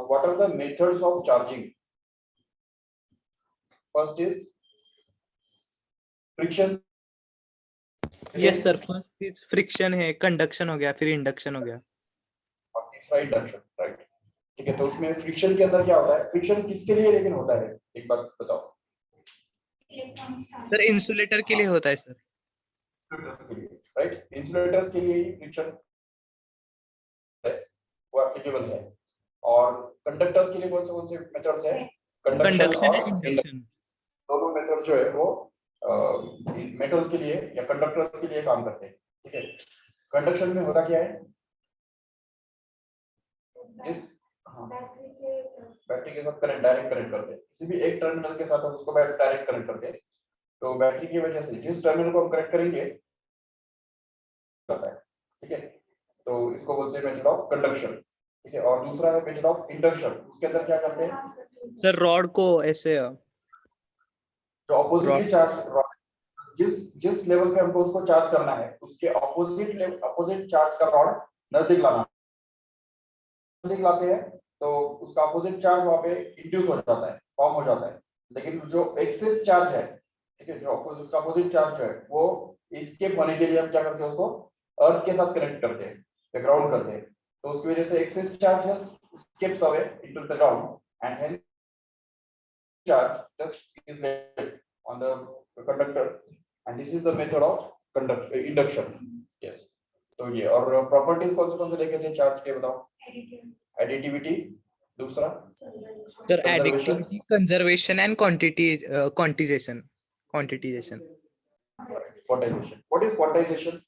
what are the methods of charging? First is friction. Yes sir, first is friction है, conduction हो गया, फिर induction हो गया, और तीसरा इंडक्शन, राइट? ठीक है, तो उसमें फ्रिक्शन के अंदर क्या होता है? फ्रिक्शन किसके लिए लेकिन होता है, एक बात बताओ। सर इंसुलेटर के लिए होता है सर, के लिए, राइट? इंसुलेटर्स के लिए फ्रिक्शन वो एप्लीकेबल है। और कंडक्टर्स के लिए कौन से मेथड्स है? कंडक्शन कंडक्शन और एंड इंडक्शन। दोनों मेथड जो है वो मेटल्स के लिए या कंडक्टर्स के लिए काम करते हैं। ठीक है, कंडक्शन में होता क्या है? इस बैटरी के साथ कनेक्ट, डायरेक्ट कनेक्ट करते हैं, किसी भी एक टर्मिनल के साथ हम उसको डायरेक्ट कनेक्ट करते हैं, तो बैटरी की वजह से जिस टर्मिनल को हम कनेक्ट करेंगे ठीक है, तो इसको बोलते हैं मेथड ऑफ कंडक्शन। ठीक है, और दूसरा है मेथड ऑफ इंडक्शन। उसके अंदर क्या करते हैं सर रॉड को ऐसे जो ऑपोजिटली चार्ज, जिस लेवल पे हमको उसको चार्ज करना है उसके ऑपोजिट चार्ज का रॉड नजदीक लाना, नजदीक लाते हैं तो उसका ऑपोजिट चार्ज वहां पे इंड्यूस हो जाता है, फॉर्म हो जाता है। लेकिन जो एक्सेस चार्ज है, ठीक है, जो उसका ऑपोजिट चार्ज है वो एस्केप होने के लिए हम क्या करते हैं, उसको अर्थ के साथ कनेक्ट करते हैं या ग्राउंड करते हैं, तो उसकी वजह से excess charge escapes away into the ground and hence charge just is left on the conductor, and this is the method of induction. Yes, तो ये और प्रॉपर्टीज कौन से देखे थे चार्ज के, बताओ। एडिटिविटी, दूसरा sir additivity, conservation and quantitation. Quantization. What is quantization?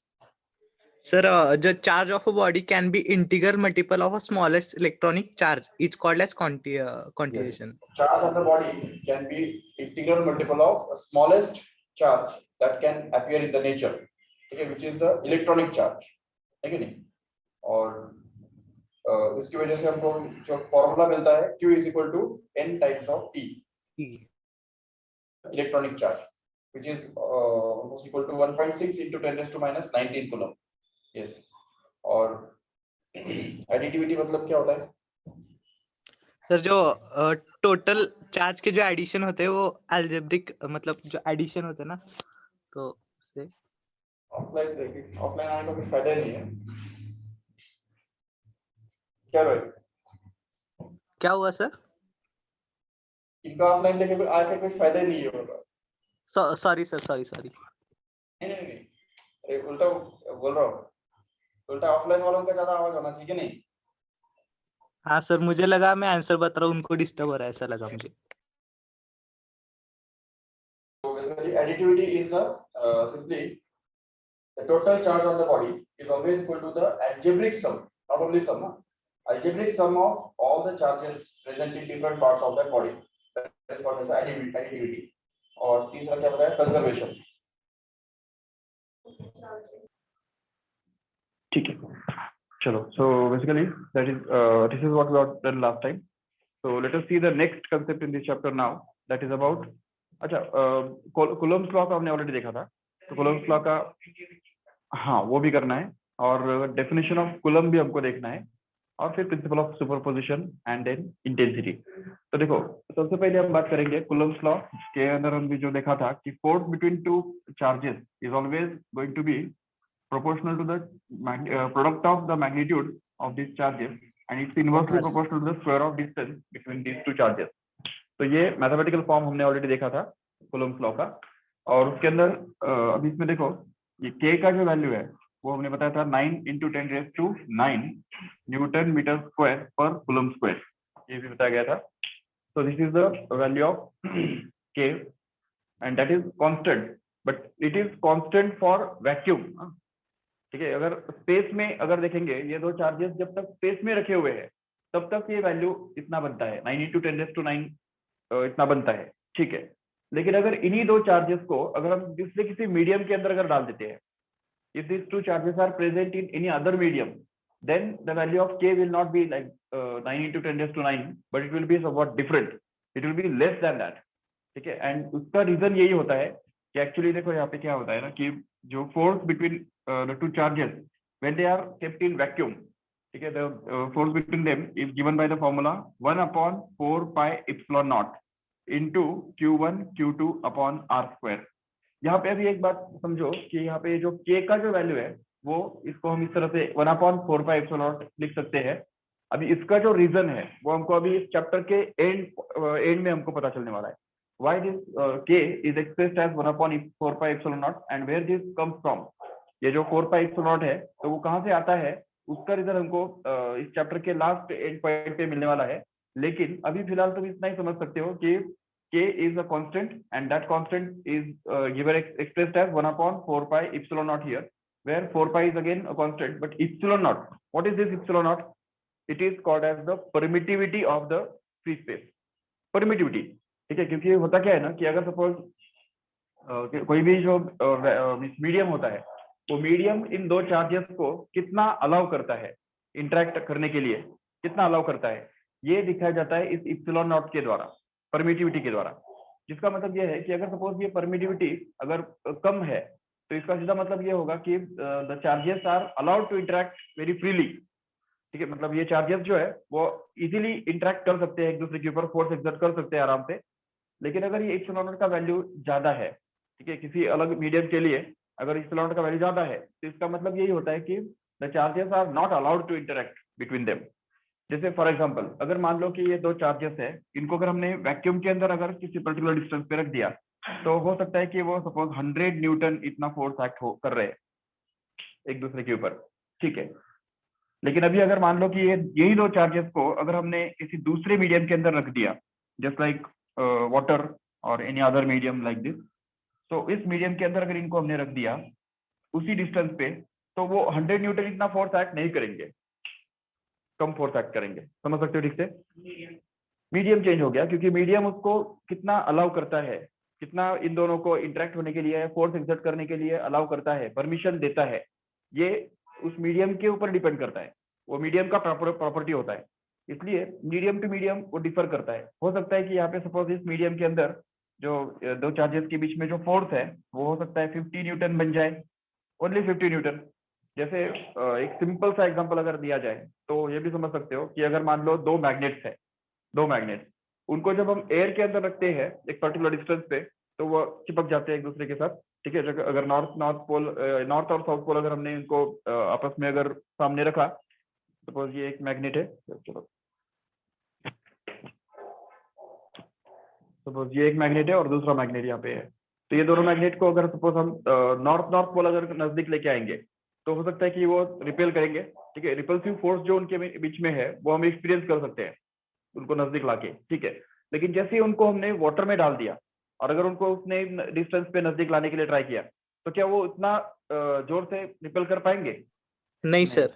Sir, the charge of a body can be integral multiple of a smallest electronic charge. It's called as quantization. Yes. Charge on the body can be integral multiple of smallest charge that can appear in the nature, okay, which is the electronic charge, है कि नहीं? और इसकी वजह से हमको जो formula मिलता है Q is equal to n times of T, electronic charge, which is almost equal to 1.6 into 10 raised to minus 19 coulomb. Yes. और एडिटिविटी मतलब क्या होता है? सर जो टोटल चार्ज के जो एडिशन होते हैं वो अलजेब्रिक, मतलब जो एडिशन होते हैं ना, तो उससे ऑफलाइन देखिए, ऑफलाइन आने का कोई फायदा नहीं है क्या भाई? क्या हुआ सर? इनका ऑफलाइन देखे आके कोई फायदा नहीं है होगा। Sorry sir, sorry. नहीं, अरे उल्टा बोल रहा हूँ, उल्टा ऑफलाइन वालों का ज्यादा आवाज होना चाहिए नहीं? हाँ सर, मुझे लगा मैं आंसर बता रहा हूँ, उनको डिस्टर्ब हो रहा है ऐसा लगा मुझे। So basically additivity is the simply the total charge on the body is always equal to the algebraic sum, not only sum, algebraic sum of all the charges present in different parts of the body. That is what is additivity. और तीसरा क्या बताया? Conservation. ठीक है, चलो, so basically that is this is what we have done last time. So let us see the next concept in this chapter now, that is about, अच्छा, Coulomb's law का हमने ऑलरेडी देखा था, तो कूलम्ब्स लॉ का हाँ वो भी करना है, और डेफिनेशन ऑफ कूलम्ब भी हमको देखना है, और फिर principle of superposition and then intensity. तो देखो, सबसे पहले हम बात करेंगे कूलम्ब्स लॉ के अंदर हम भी जो देखा था कि force between two charges is always going to be proportional to the product of the magnitude of these charges and it's inversely proportional to the square of distance between these two charges. तो ये mathematical form हमने already देखा था Coulomb's law का, और उसके अंदर अभी इसमें देखो ये k का जो वैल्यू है वो हमने बताया था 9 × 10⁹ न्यूटन मीटर स्क्वायर पर कूलम्ब स्क्वायर, ये भी बताया गया था। So this is the value of k and that is constant, but it is constant for vacuum. ठीक है, अगर स्पेस में अगर देखेंगे ये दो चार्जेस जब तक स्पेस में रखे हुए हैं तब तक ये वैल्यू इतना बनता है, 9 × 10⁹ इतना बनता है, ठीक है। लेकिन अगर इन्हीं दो चार्जेस को अगर हम दूसरे किसी मीडियम के अंदर अगर डाल देते हैं, if these two charges are present in any other medium, then the value of k will not be like 9 × 10⁹, but it will be somewhat different, it will be less than that, ठीक है। And उसका reason यही होता है कि actually देखो यहाँ पे क्या होता है ना कि जो force between the two charges when they are kept in vacuum, ठीक है, the force between them is given by the formula 1/4 pi epsilon naught into Q1 Q2 upon R square. यहाँ पे अभी एक बात समझो कि यहाँ पे जो K का जो वैल्यू है वो इसको हम इस तरह से 1/4 पाई एप्सिलॉन नॉट लिख सकते हैं। अभी इसका जो रीजन है वो हमको अभी इस चैप्टर के एंड में हमको पता चलने वाला है। Why this K is expressed as 1/4 pi epsilon naught and where this comes from? ये जो 4 pi epsilon naught है तो वो कहाँ से आता है, उसका रिजल्ट हमको इस चैप्टर के लास्ट एंड पॉइंट पे मिलने वाला है। लेकिन अभी फिलहाल तुम इतना ही समझ सकते हो कि K is a constant and that constant is given expressed as 1/4 pi epsilon naught here, where 4 pi is again a constant, but epsilon naught, what is this epsilon naught? It is called as the permittivity of the free space. Permittivity, ठीक है, क्योंकि होता क्या है ना कि अगर suppose कोई भी जो मीडियम होता है वो मीडियम इन दो चार्जेस को कितना अलाउ करता है इंटरेक्ट करने के लिए, कितना अलाउ करता है, ये दिखाया जाता है इस इप्सिलॉन नॉट के द्वारा, परमिटिविटी के द्वारा। जिसका मतलब ये है कि अगर सपोज ये परमिटिविटी अगर कम है तो इसका सीधा मतलब ये होगा कि the charges are allowed to interact very freely. ठीक है, मतलब ये चार्जेस जो है वो इजीली इंटरेक्ट कर सकते हैं एक दूसरे के ऊपर, फोर्स एक्सर्ट कर सकते हैं आराम से। लेकिन अगर ये इप्सिलॉन नॉट का वैल्यू ज्यादा है, ठीक है, किसी अलग मीडियम के लिए अगर इप्सिलॉन नॉट का वैल्यू ज्यादा है तो इसका मतलब यही होता है कि the charges are not allowed to interact between them. जैसे फॉर एग्जांपल अगर मान लो कि ये दो चार्जेस है, इनको अगर हमने वैक्यूम के अंदर अगर किसी पर्टिकुलर डिस्टेंस पे रख दिया तो हो सकता है कि वो सपोज 100 न्यूटन इतना फोर्स एक्ट कर रहे हैं एक दूसरे के ऊपर, ठीक है। लेकिन अभी अगर मान लो कि ये यही दो चार्जेस को अगर हमने किसी दूसरे मीडियम के अंदर रख दिया, जस्ट लाइक वाटर और any other medium like this, तो इस मीडियम के अंदर अगर इनको हमने रख दिया उसी डिस्टेंस पे तो वो 100 न्यूटन इतना फोर्स एक्ट नहीं करेंगे, कम फोर्स एक्ट करेंगे। समझ सकते हो ठीक से? मीडियम चेंज हो गया क्योंकि मीडियम उसको कितना अलाउ करता है, कितना इन दोनों को इंटरेक्ट होने के लिए, फोर्स एक्सर्ट करने के लिए अलाउ करता है, परमिशन देता है, ये उस मीडियम के ऊपर डिपेंड करता है। वो मीडियम का प्रॉपर्टी होता है, इसलिए मीडियम टू मीडियम वो डिफर करता है। हो सकता है कि यहाँ पे सपोज इस मीडियम के अंदर जो दो चार्जेस के बीच में जो फोर्स है वो हो सकता है 50 न्यूटन बन जाए, ओनली 50 न्यूटन। जैसे एक सिंपल सा एग्जांपल अगर दिया जाए तो ये भी समझ सकते हो कि अगर मान लो दो मैग्नेट्स है, दो मैग्नेट्स, उनको जब हम एयर के अंदर रखते हैं एक पर्टिकुलर डिस्टेंस पे तो वो चिपक जाते हैं एक दूसरे के साथ। ठीक है, अगर नॉर्थ और साउथ पोल अगर हमने इनको आपस में अगर सामने रखा, सपोज ये एक मैग्नेट है, चलो सपोज ये एक मैग्नेट है और दूसरा मैग्नेट यहाँ पे है, तो ये दोनों मैग्नेट को अगर सपोज हम नॉर्थ पोल अगर नजदीक लेके आएंगे तो हो सकता है कि वो रिपेल करेंगे। ठीक है, रिपल्सिव फोर्स जो उनके बीच में है वो हम एक्सपीरियंस कर सकते हैं उनको नजदीक लाके। ठीक है, लेकिन जैसे ही उनको हमने वाटर में डाल दिया और अगर उनको उसने डिस्टेंस पे नजदीक लाने के लिए ट्राई किया तो क्या वो उतना जोर से रिपेल कर पाएंगे? नहीं सर।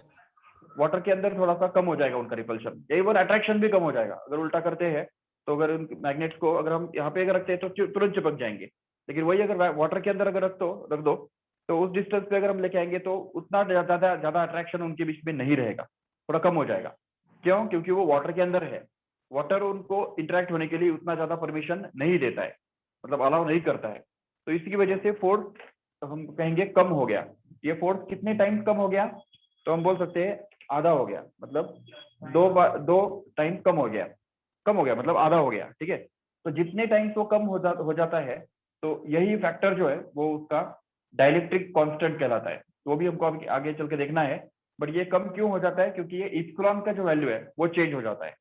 वाटर के अंदर थोड़ा सा कम हो जाएगा उनका रिपल्शन, यही वो अट्रैक्शन भी कम हो जाएगा। अगर उल्टा करते हैं तो अगर उन मैग्नेट्स को अगर हम यहाँ पे अगर रखते हैं तो तुरंत चिपक जाएंगे, लेकिन वही अगर वाटर के अंदर अगर रख दो तो उस डिस्टेंस पे अगर हम लेके आएंगे तो उतना ज्यादा अट्रैक्शन उनके बीच में नहीं रहेगा, थोड़ा कम हो जाएगा। क्यों? क्योंकि वो वाटर के अंदर है, वाटर उनको इंटरेक्ट होने के लिए उतना ज्यादा परमिशन नहीं देता है, मतलब अलाउ नहीं करता है। तो इसकी वजह से फोर्स हम कहेंगे कम हो गया। ये फोर्स कितने टाइम्स कम हो गया? तो हम बोल सकते हैं आधा हो गया, मतलब दो टाइम कम हो गया, मतलब आधा हो गया। ठीक है, तो जितने टाइम्स वो कम हो जाता है तो यही फैक्टर जो है वो उसका डाइलेक्ट्रिक कांस्टेंट कहलाता है। वो भी हमको आगे चल के देखना है। बट ये कम क्यों हो जाता है? क्योंकि ये इप्सिलॉन का जो वैल्यू है वो चेंज हो जाता है।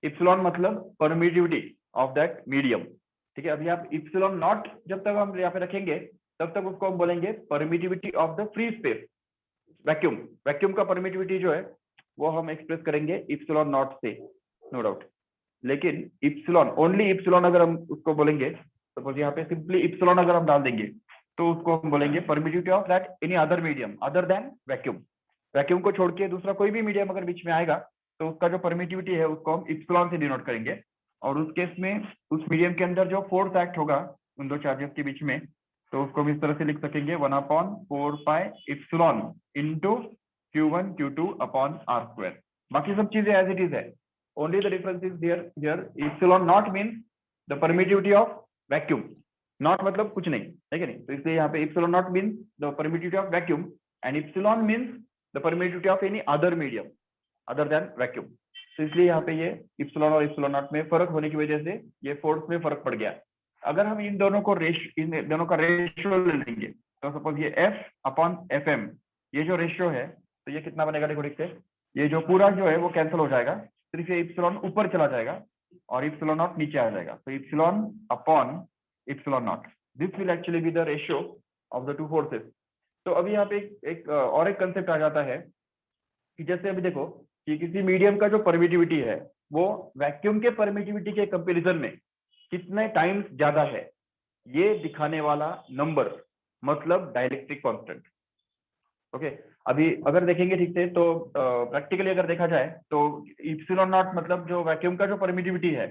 इप्सिलॉन मतलब परमिटिविटी ऑफ दैट मीडियम। ठीक है, अभी आप इप्सिलॉन नॉट जब तक हम यहाँ पे रखेंगे तब तक उसको हम बोलेंगे permittivity of the free space. Vacuum का परमिटिविटी जो है वो हम एक्सप्रेस करेंगे इप्सिलॉन नॉट से, नो डाउट। लेकिन इप्सिलॉन, ओनली इप्सिलॉन अगर हम उसको बोलेंगे, सपोज यहाँ पे सिंपली इप्सिलॉन अगर हम डाल देंगे तो उसको हम बोलेंगे permittivity of that any other medium other than vacuum. Vacuum को छोड़ के दूसरा कोई भी मीडियम अगर बीच में आएगा तो उसका जो परमिटिविटी है उसको हम इप्सिलॉन से डिनोट करेंगे। और उस केस में उस मीडियम के अंदर जो फोर्स एक्ट होगा उन दो चार्जेस के बीच में, तो उसको हम इस तरह से लिख सकेंगे 1/4 pi epsilon into Q1 Q2 upon R square. बाकी सब चीजें एज इट इज है, only the difference is here epsilon naught means the permittivity of vacuum, not मतलब कुछ नहीं है कि नहीं। तो इसलिए यहाँ पे epsilon naught means the permittivity of vacuum and epsilon means the permittivity of any other medium। Other than vacuum. तो इसलिए यहाँ पे ये इप्सिलॉन और इप्सिलॉन नॉट में फर्क होने की वजह से ये फोर्स में फर्क पड़ गया। अगर हम इन दोनों का रेशियो ले लेंगे, तो सपोज ये F अपॉन FM, ये जो रेशियो है, तो ये कितना बनेगा? देखो ठीक से, ये जो पूरा जो है वो कैंसिल हो जाएगा, सिर्फ ये इप्सिलॉन ऊपर चला जाएगा और इप्सिलॉन नॉट नीचे आ जाएगा। तो epsilon upon epsilon not, this will actually be the ratio of the two forces. तो अभी यहाँ पे एक और एक कंसेप्ट आ जाता है कि जैसे अभी देखो कि किसी मीडियम का जो परमिटिविटी है वो वैक्यूम के परमिटिविटी के कंपैरिजन में कितने टाइम्स ज्यादा है, ये दिखाने वाला नंबर मतलब डाइलेक्ट्रिक कांस्टेंट। ओके, अभी अगर देखेंगे ठीक से तो प्रैक्टिकली अगर देखा जाए तो इप्सिलॉन नॉट मतलब जो वैक्यूम का जो परमिटिविटी है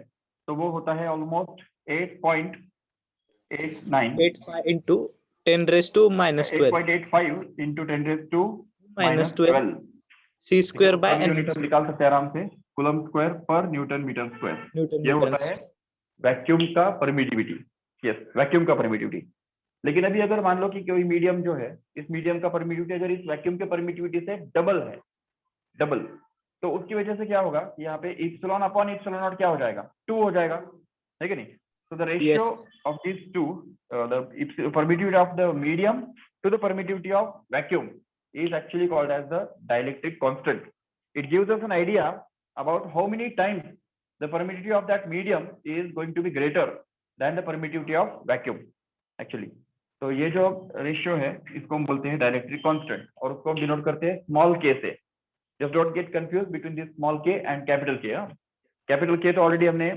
तो वो होता है almost 8.89 into 10 raised to minus 12 8.85 into 10 raised to minus -12 c square by n unit निकाल सकते हैं आराम से, कूलम स्क्वायर पर न्यूटन मीटर स्क्वायर। Newton ये meters. होता है वैक्यूम का परमिटिविटी। यस, वैक्यूम का परमिटिविटी। लेकिन अभी अगर मान लो कि कोई मीडियम जो है, इस मीडियम का परमिटिविटी अगर इस वैक्यूम के परमिटिविटी से डबल है, डबल, तो उसकी वजह से क्या होगा कि यहाँ पे इप्सिलॉन अपॉन इप्सिलॉन नॉट क्या हो जाएगा? 2 हो जाएगा, है कि नहीं? So the ratio of these two, the permittivity of the medium to the permittivity of vacuum is actually called as the dielectric constant. It gives us an idea about how many times the permittivity of that medium is going to be greater than the permittivity of vacuum actually. तो ये जो ratio है इसको हम बोलते हैं dielectric constant और उसको हम डिनोट करते हैं स्मॉल के से। Just don't get confuse between this small के एंड कैपिटल के। कैपिटल के तो ऑलरेडी हमने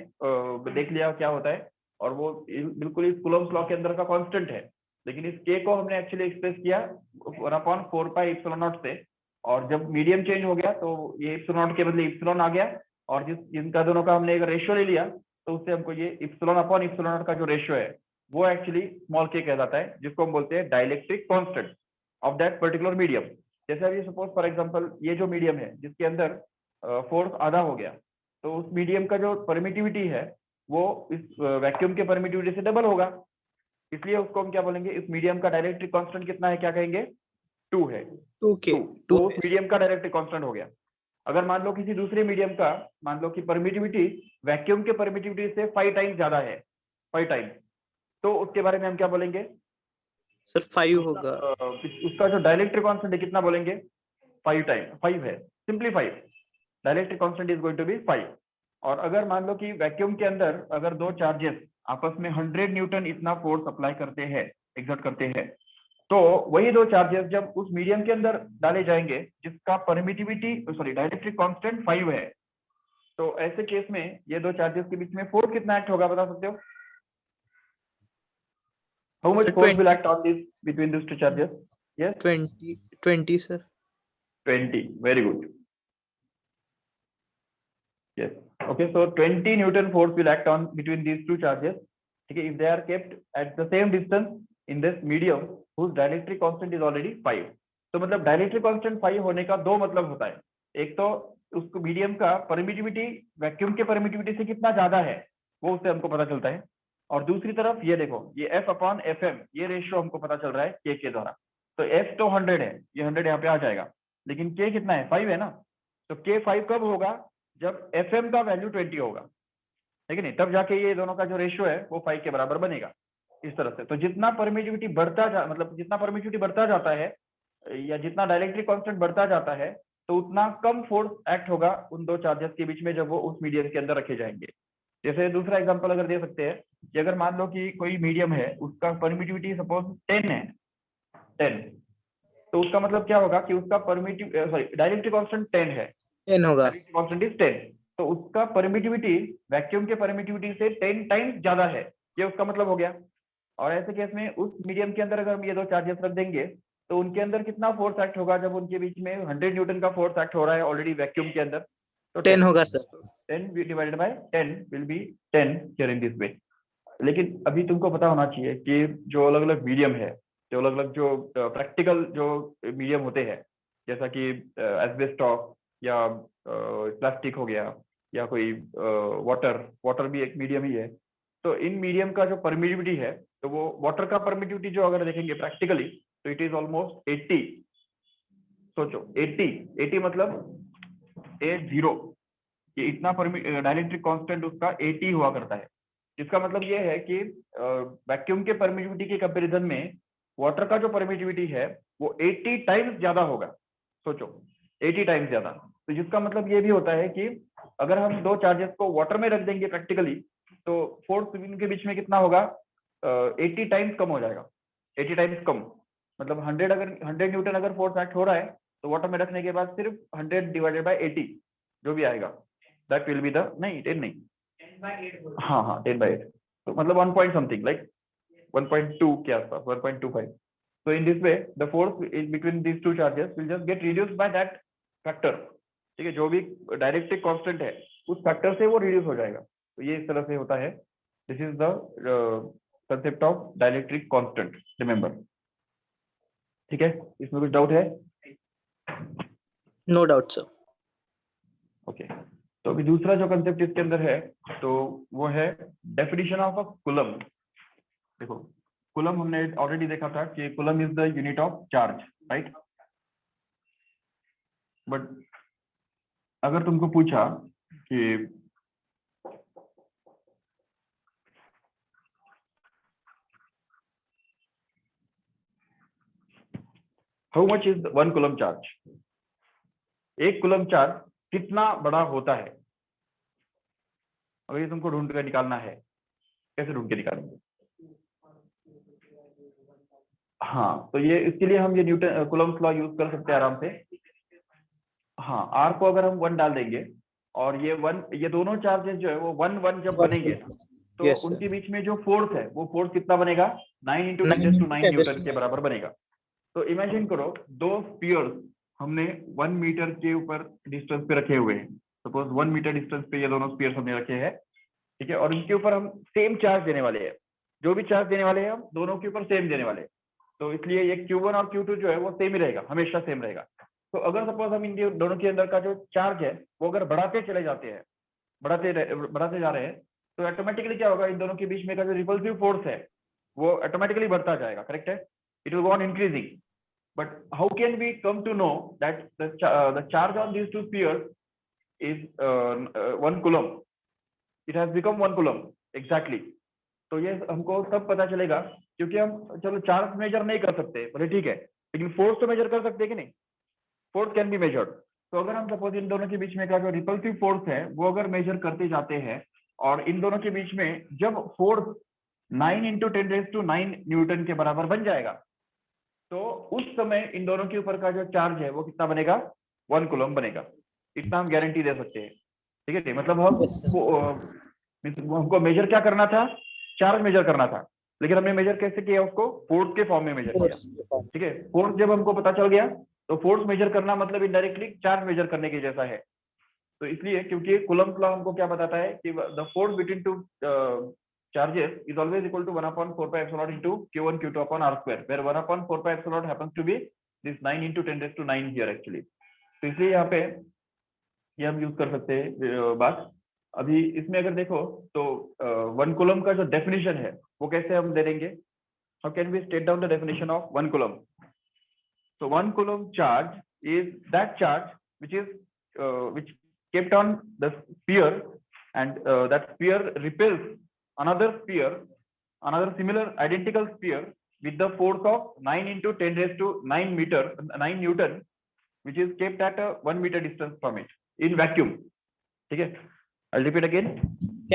देख लिया क्या होता है और वो बिल्कुल इस कूलम्स लॉ के अंदर का कांस्टेंट है, लेकिन इस के को हमने एक्चुअली एक्सप्रेस किया 1/4 पाई इप्सिलॉन नॉट से, और जब मीडियम चेंज हो गया तो ये इप्सिलॉन नॉट के बदले इप्सिलॉन आ गया और जिनका दोनों का हमने एक रेशियो ले लिया तो उससे हमको ये इप्सिलॉन अपॉन इप्सिलॉन नॉट का जो रेशियो है वो एक्चुअली स्मॉल के कह जाता है, जिसको हम बोलते हैं dielectric constant of that particular medium. जैसे अभी सपोज फॉर एग्जांपल ये जो मीडियम है जिसके अंदर फोर्स आधा हो गया, तो उस मीडियम का जो परमिटिविटी है वो इस वैक्यूम के परमिटिविटी से डबल होगा, इसलिए उसको हम क्या बोलेंगे? इस मीडियम का डाइलेक्ट्रिक कांस्टेंट कितना है? क्या कहेंगे? 2 है। 2k तो उस मीडियम का डाइलेक्ट्रिक कांस्टेंट हो गया। अगर मान लो किसी दूसरे मीडियम का, मान लो कि परमिटिविटी वैक्यूम के परमिटिविटी से 5 टाइम्स ज्यादा है, 5 टाइम्स, तो उसके बारे में हम क्या बोलेंगे? सर 5 होगा। उसका जो डाइलेक्ट्रिक कांस्टेंट है कितना बोलेंगे? 5 टाइम, 5 है, simply 5। Dielectric constant is going to be 5। और अगर मान लो कि वैक्यूम के अंदर अगर दो चार्जेस आपस में 100 न्यूटन इतना फोर्स अप्लाई करते हैं, एक्सर्ट करते हैं, तो वही दो चार्जेस जब उस मीडियम के अंदर डाले जाएंगे जिसका परमिटिविटी डाइलेक्ट्रिक कांस्टेंट 5 है, तो ऐसे केस में ये दो चार्जेस के बीच में फोर्स कितना एक्ट होगा बता सकते हो? How much force will act on this between this two charges? Yes, 20 sir. 20, very good. Yes. Okay. So 20 Newton force will act on between these two charges. Okay. If they are kept at the same distance in this medium whose dielectric constant is already 5. तो मतलब dielectric constant 5 होने का दो मतलब होता है। एक तो उसको मीडियम का परमिटिविटी वैक्यूम के परमिटिविटी से कितना ज्यादा है वो उससे हमको पता चलता है, और दूसरी तरफ ये देखो ये F अपॉन FM ये रेशियो हमको पता चल रहा है K के द्वारा। तो F तो 100 है, ये 100 यहाँ पे आ जाएगा, लेकिन K कितना है? 5 है ना। तो K 5 कब होगा? जब FM का वैल्यू 20 होगा, है कि नहीं? तब जाके ये दोनों का जो रेशियो है वो 5 के बराबर बनेगा इस तरह से। तो जितना परमिटिविटी मतलब जितना परमिटिविटी बढ़ता जाता है या जितना डाइलेक्ट्रिक कांस्टेंट बढ़ता जाता है तो उतना कम फोर्स एक्ट होगा उन दो चार्जेस के बीच में जब वो उस मीडियम के अंदर रखे जाएंगे। जैसे दूसरा एग्जांपल अगर दे सकते हैं कि अगर मान लो कि कोई मीडियम है उसका परमिटिविटी सपोज 10 है, 10, तो उसका मतलब क्या होगा कि उसका डाइलेक्ट्रिक कांस्टेंट 10 है, 10 होगा, कांस्टेंट इज 10, तो उसका परमिटिविटी वैक्यूम के परमिटिविटी से 10 टाइम्स ज्यादा है, ये उसका मतलब हो गया। और ऐसे केस में उस मीडियम के अंदर अगर हम ये दो चार्जेस रख देंगे तो उनके अंदर कितना फोर्स एक्ट होगा जब उनके बीच में 100 न्यूटन का फोर्स एक्ट हो रहा है ऑलरेडी वैक्यूम के अंदर? तो 10 होगा sir. 10 divided by 10 will be 10 here in this वे। लेकिन अभी तुमको पता होना चाहिए कि जो अलग अलग मीडियम है, जो अलग अलग जो प्रैक्टिकल जो मीडियम होते हैं, जैसा कि एस्बेस्टॉस या प्लास्टिक हो गया या कोई वाटर भी एक मीडियम ही है, तो इन मीडियम का जो परमिटिविटी है तो वो वाटर का परमिटिविटी जो अगर देखेंगे प्रैक्टिकली तो इट इज ऑलमोस्ट 80। सोचो 80 मतलब A0, ये इतना डाइलेक्ट्रिक कांस्टेंट उसका AT हुआ करता है। इसका मतलब ये है कि वैक्यूम के परमिटिविटी के कंपैरिजन में वाटर का जो परमिटिविटी है वो 80 टाइम्स ज्यादा होगा। सोचो 80 टाइम्स ज्यादा। तो जिसका मतलब ये भी होता है कि अगर हम दो चार्जेस को वाटर में रख देंगे प्रैक्टिकली, तो फोर्स इनके बीच में कितना होगा, 80 टाइम्स कम हो जाएगा। 80 टाइम्स कम मतलब 100 न्यूटन अगर फोर्स एक्ट हो रहा है, तो वाटर में रखने के बाद सिर्फ 100 डिवाइडेड बाय 80 जो भी आएगा, दैट विल बी द, नहीं 10 नहीं, 10/8, तो मतलब 1 पॉइंट समथिंग, लाइक 1.2 के आसपास, 1.25। So in this way, the force between these two charges will just get reduced by that factor। ठीक है, जो भी डायरेक्ट्रिक कांस्टेंट है उस फैक्टर से वो रिड्यूस हो जाएगा। तो ये इस तरह से होता है। This is the concept of dielectric constant, remember. ठीक है, इसमें कुछ डाउट है? No doubt sir. ओके, तो अभी दूसरा जो कंसेप्ट इसके अंदर है तो वो है डेफिनेशन ऑफ अ कूलम। देखो, कूलम हमने ऑलरेडी देखा था कि coulomb is the unit of charge, right. But अगर तुमको पूछा कि how much is 1 coulomb charge, एक कूलम चार्ज कितना बड़ा होता है, अगर ये तुमको ढूंढ कर निकालना है, कैसे ढूंढ के निकालेंगे? हाँ, तो ये इसके लिए हम ये न्यूटन कूलम्स लॉ यूज कर सकते हैं आराम से। हाँ, आर को अगर हम 1 डाल देंगे और ये 1, ये दोनों चार्जेस जो है वो 1 जब बनेंगे तो Yes, sir. उनके बीच में जो फोर्स है वो फोर्स कितना बनेगा, 9 × 10⁹ न्यूटन के बराबर बनेगा। तो इमेजिन करो दो स्पीयर्स हमने 1 मीटर के ऊपर डिस्टेंस पे रखे हुए हैं। सपोज 1 मीटर डिस्टेंस पे ये दोनों स्पीयर्स हमने रखे हैं, ठीक है, और इनके ऊपर हम सेम चार्ज देने वाले हैं। जो भी चार्ज देने वाले हैं हम दोनों के ऊपर सेम देने वाले हैं, तो इसलिए ये Q1 और Q2 जो है वो सेम ही रहेगा, हमेशा सेम रहेगा। तो अगर सपोज हम इन दोनों के अंदर का जो चार्ज है वो अगर बढ़ाते चले जाते हैं, बढ़ाते जा रहे हैं, तो ऑटोमेटिकली क्या होगा, इन दोनों के बीच में का जो रिपल्सिव फोर्स है वो ऑटोमेटिकली बढ़ता जाएगा, करेक्ट है, it will go on increasing. But how can we come to know that the charge on these two spheres is 1 coulomb? It has become 1 coulomb exactly। तो ये हमको तब पता चलेगा क्योंकि हम चलो चार्ज मेजर नहीं कर सकते, बोले ठीक है, लेकिन फोर्स तो मेजर कर सकते हैं कि नहीं, फोर्स कैन बी मेजर्ड। तो अगर हम सपोज इन दोनों के बीच में का जो रिपल्सिव फोर्स है वो अगर मेजर करते जाते हैं और इन दोनों के बीच में जब फोर्स 9 × 10⁹ न्यूटन के बराबर बन जाएगा, तो उस समय इन दोनों के ऊपर का जो चार्ज है वो कितना बनेगा, 1 कूलम बनेगा। इतना हम गारंटी दे सकते हैं। ठीक है, मतलब हम Yes, sir. हमको मेजर क्या करना था, चार्ज मेजर करना था, लेकिन हमने मेजर कैसे किया, उसको फोर्स के फॉर्म में मेजर किया। ठीक है, फोर्स जब हमको पता चल गया तो फोर्स मेजर करना मतलब इनडायरेक्टली चार्ज मेजर करने के जैसा है। तो इसलिए क्योंकि कूलम्स लॉ हमको क्या बताता है कि the force between to charges is always equal to 1/4πε0 into Q1 Q2 upon R square, where 1/4πε0 happens to be this 9 × 10⁹ here actually। तो इसलिए यहाँ पे ये हम यूज कर सकते हैं बात। अभी इसमें अगर देखो तो 1 कूलम का जो डेफिनेशन है वो कैसे हम दे देंगे, how can we state down the definition of 1 coulomb. So 1 coulomb charge is that charge which kept on the sphere, and that sphere repels another sphere, another similar identical sphere with the force of 9 × 10⁹ Newton, which is kept at a 1 meter distance from it in vacuum। ठीक है, I'll repeat again।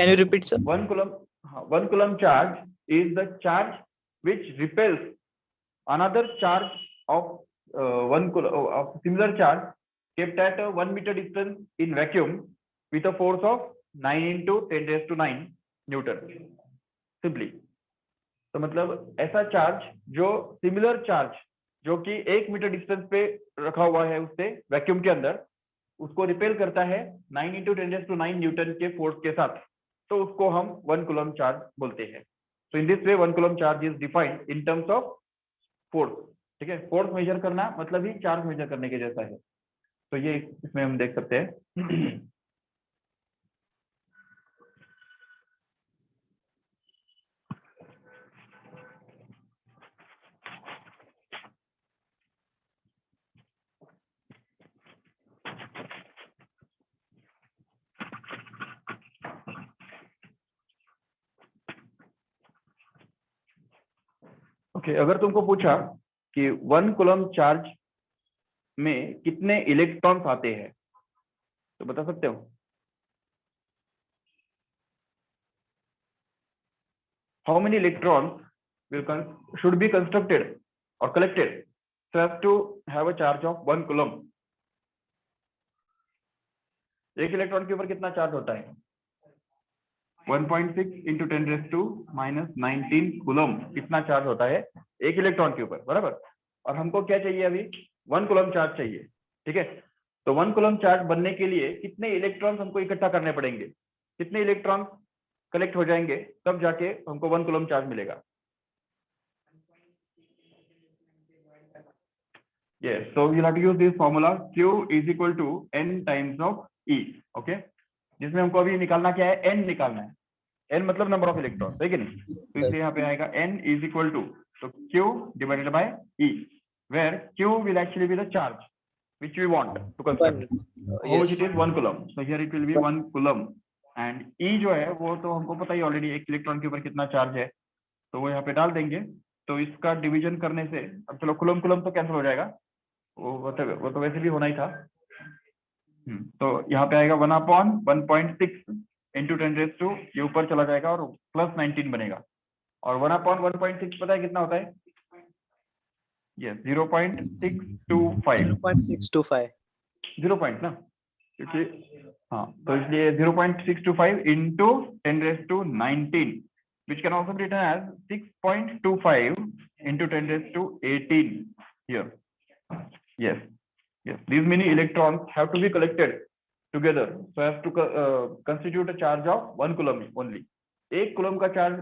Can you repeat, sir? 1 coulomb charge is the charge which repels another charge of 1 coulomb of similar charge kept at a 1 meter distance in vacuum with a force of 9 × 10⁹ Newton simply। तो मतलब ऐसा charge जो similar charge जो कि 1 metre distance पे रखा हुआ है उससे वैक्यूम के अंदर, उसको रिपेल करता है 9 × 10⁹ न्यूटन के फोर्स के साथ, तो उसको हम 1 कूलम चार्ज बोलते हैं। तो इन this way 1 coulomb charge is defined in terms of force. ठीक है, फोर्स मेजर करना मतलब ही चार्ज मेजर करने के जैसा है। तो ये इसमें हम देख सकते हैं। ओके, अगर तुमको पूछा कि 1 कूलम चार्ज में कितने इलेक्ट्रॉन्स आते हैं तो बता सकते हो? How many electrons should be constructed or collected so as to have a charge of 1 coulomb? एक इलेक्ट्रॉन के ऊपर कितना चार्ज होता है? 1.6 into 10⁻⁻19 कूलम कितना चार्ज होता है एक इलेक्ट्रॉन के ऊपर, बराबर। और हमको क्या चाहिए अभी? 1 कूलम चार्ज चाहिए, ठीक है। तो 1 कूलम चार्ज बनने के लिए कितने इलेक्ट्रॉन्स हमको इकट्ठा करने पड़ेंगे, कितने इलेक्ट्रॉन कलेक्ट हो जाएंगे तब जाके हमको 1 कूलम चार्ज मिलेगा? Yes, so we'll have to use this formula Q is equal to N times of E, okay? जिसमें हमको अभी निकालना क्या है? N निकालना है। N मतलब नंबर ऑफ इलेक्ट्रॉन, है कि नहीं? तो इसलिए यहाँ पे आएगा N is equal to so Q divided by E, where Q will actually be the charge which we want to construct. Which it is 1 coulomb. So here it will be 1 coulomb. And E जो है वो तो हमको पता ही already एक electron के ऊपर कितना चार्ज है, तो वो यहाँ पे डाल देंगे। तो इसका डिवीजन करने से अब चलो कुलम कुलम तो कैंसिल हो जाएगा, वो तो वैसे भी होना ही था। तो यहाँ पे आएगा 1/1.6 इंटू 10⁻, ये ऊपर चला जाएगा और प्लस 19 बनेगा। और 1/1.6 पता है कितना होता है? ये 0.625 0 पॉइंट ना, क्योंकि हाँ, तो इसलिए 0.625 into 10⁻19 which can also be written as 6.25 into 10⁻18 here. Yes, these many electrons have to be collected together so as to constitute a charge of 1 coulomb only. एक कूलम का चार्ज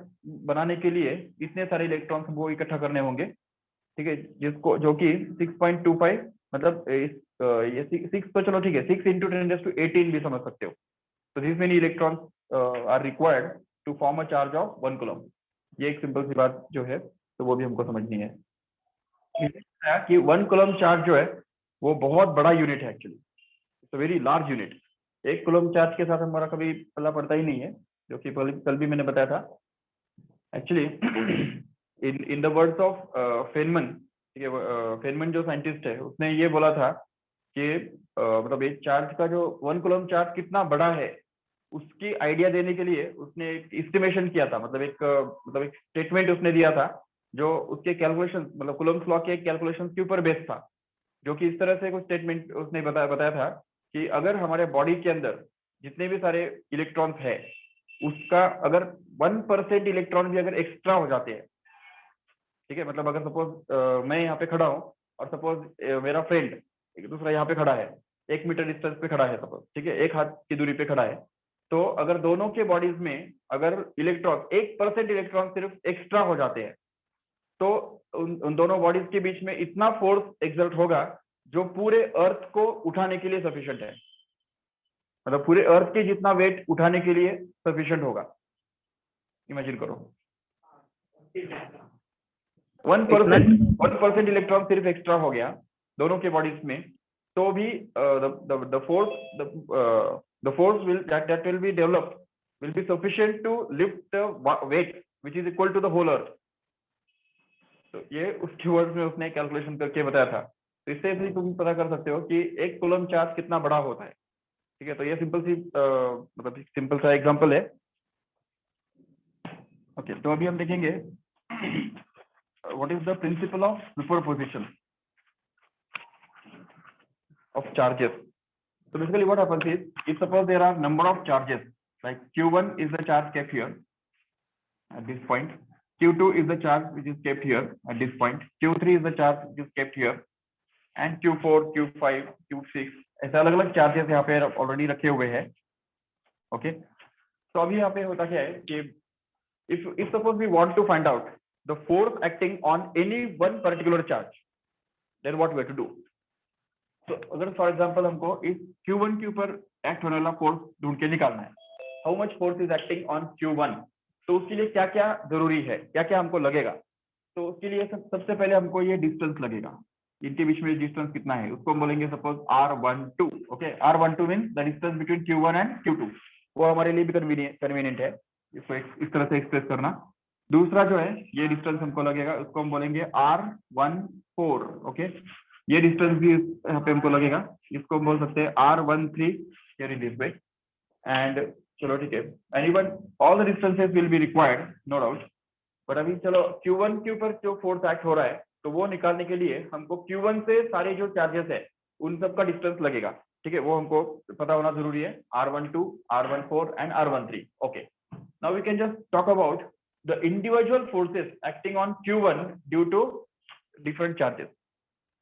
बनाने के लिए इतने सारे इलेक्ट्रॉन्स हमको इकट्ठा करने होंगे, ठीक है, जिसको जो कि 6.25 मतलब ये 6 तो चलो ठीक है, 6 into 10⁻18 भी समझ सकते हो। तो these many electrons are required to form a charge of 1 coulomb. ये एक सिंपल सी बात जो है तो वो भी हमको समझनी है कि 1 कूलम चार्ज जो है वो बहुत बड़ा यूनिट है actually, it's a very large unit. एक कूलम चार्ज के साथ हमारा कभी पल्ला पड़ता ही नहीं है, जो कि कल भी मैंने बताया था actually. In the words of Feynman, ठीक है, फेनमन जो साइंटिस्ट है उसने ये बोला था कि मतलब एक चार्ज का जो 1 कूलम चार्ज कितना बड़ा है उसकी आइडिया देने के लिए उसने एक एस्टिमेशन किया था, मतलब एक स्टेटमेंट उसने दिया था जो उसके कैलकुलेशन मतलब कूलम्स लॉ के कैलकुलेशन के ऊपर बेस्ड था, जो कि इस तरह से कुछ स्टेटमेंट उसने बताया था कि अगर हमारे बॉडी के अंदर जितने भी सारे इलेक्ट्रॉन्स है उसका अगर 1% इलेक्ट्रॉन भी अगर एक्स्ट्रा हो जाते हैं, ठीक है, मतलब अगर सपोज मैं यहाँ पे खड़ा हूँ और सपोज मेरा फ्रेंड एक दूसरा यहाँ पे खड़ा है, 1 मीटर डिस्टेंस पे खड़ा है सपोज, ठीक है, 1 हाथ की दूरी पे खड़ा है, तो अगर दोनों के बॉडीज में अगर इलेक्ट्रॉन 1% इलेक्ट्रॉन सिर्फ एक्स्ट्रा हो जाते हैं तो उन दोनों बॉडीज के बीच में इतना फोर्स एक्सर्ट होगा जो पूरे अर्थ को उठाने के लिए सफिशिएंट है, मतलब पूरे अर्थ के जितना वेट उठाने के लिए सफिशिएंट होगा। इमेजिन करो 1% इलेक्ट्रॉन सिर्फ एक्स्ट्रा हो गया दोनों के बॉडीज में, तो भी the force that will be developed will be sufficient to lift the weight which is equal to the whole earth. तो ये उसके वर्ड्स में उसने कैलकुलेशन करके बताया था। तो इससे भी तुम पता कर सकते हो कि एक कूलम चार्ज कितना बड़ा होता है, ठीक है। तो ये मतलब सिंपल सा एग्जांपल है। ओके, तो अभी हम देखेंगे what is the principle of superposition of charges. So basically what happens is, if suppose there are number of charges, like Q1 is the charge kept here at this point, Q2 is the charge which is kept here at this point, Q3 is the charge which is kept here, and Q4, Q5, Q6 ऐसे अलग अलग charges यहाँ पे already रखे हुए हैं। Okay, तो अभी यहाँ पे होता क्या है कि if suppose we want to find out the force acting on any one particular charge, then what we have to do? तो अगर फॉर एग्जांपल हमको इस Q1 के ऊपर एक्ट होने वाला फोर्स ढूंढ के निकालना है, how much force is acting on Q1, तो उसके लिए क्या क्या जरूरी है, क्या क्या हमको लगेगा। तो उसके लिए सबसे पहले हमको ये डिस्टेंस लगेगा, इनके बीच में डिस्टेंस कितना है उसको हम बोलेंगे suppose R12। Okay, R12 means the distance between Q1 and Q2। वो हमारे लिए भी कन्वीनियंट है इसको इस तरह से एक्सप्रेस करना। दूसरा जो है ये डिस्टेंस हमको लगेगा, उसको हम बोलेंगे R14, ओके। ये डिस्टेंस भी यहाँ पे हमको लगेगा, इसको हम बोल सकते हैं R13 here in this way। And चलो ठीक है, anyone all the distances will be required, no doubt. But अभी चलो Q1 के ऊपर जो फोर्स एक्ट हो रहा है, तो वो निकालने के लिए हमको Q1 से सारे जो चार्जेस है उन सब का डिस्टेंस लगेगा, ठीक है। वो हमको पता होना जरूरी है, R12, R14 and R13, okay. Now we can just talk about the individual forces acting on Q1 due to different charges,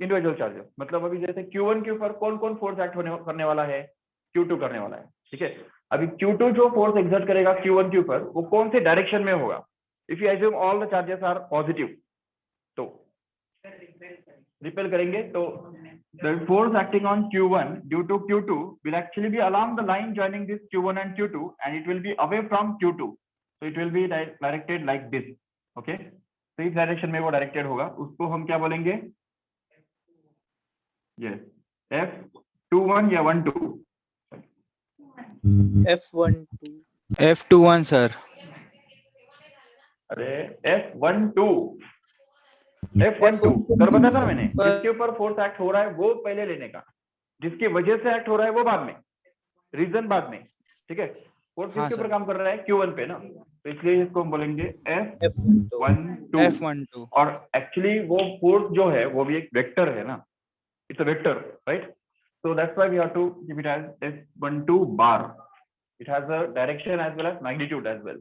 individual charges। मतलब अभी जैसे Q1 के ऊपर कौन कौन फोर्स एक्ट करने वाला है, Q2 करने वाला है, ठीक है। अभी Q2 जो फोर्स एक्सर्ट करेगा Q1 के ऊपर, वो कौन से डायरेक्शन में होगा? If you assume all the charges are positive, तो रिपेल करेंगे, तो the force acting on Q1 due to Q2 will actually be along the line joining this Q1 and Q2, and it will be away from Q2, so it will be directed like this, okay। तो इस direction में वो directed होगा, उसको हम क्या बोलेंगे? Yes, F21 या 12? F12 sir. अरे F12 सर बताया था ना मैंने, जिसके ऊपर फोर्स एक्ट हो रहा है वो पहले लेने का, जिसकी वजह से एक्ट हो रहा है वो बाद में, रीजन बाद में, ठीक है। फोर्स किसके ऊपर काम कर रहा है? Q1 पे ना, तो इसलिए इसको हम बोलेंगे F12। और एक्चुअली वो फोर्स जो है वो भी एक वेक्टर है ना, it's a vector, right. So that's why we have to keep it as F12 bar. It has a direction as well as magnitude as well,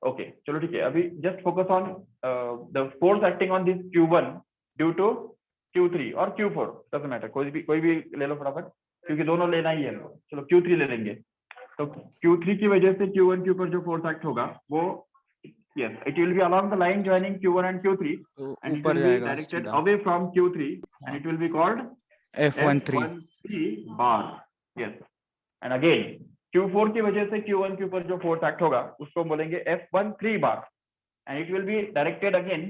okay. चलो ठीक है, अभी just focus on the force acting on this Q1 due to Q3 और Q4, doesn't matter, कोई भी ले लो फटाफट, क्योंकि दोनों लेना ही है। चलो Q3 ले लेंगे, तो Q3 की वजह से Q1 के ऊपर जो फोर्स एक्ट होगा वो, yes, it will be along the line joining Q1 and Q3, and it will be directed away from Q3, and it will be called F13 bar, yes। And again Q4 की वजह से Q1 के ऊपर जो force act होगा उसको हम बोलेंगे F13 bar, and it will be directed again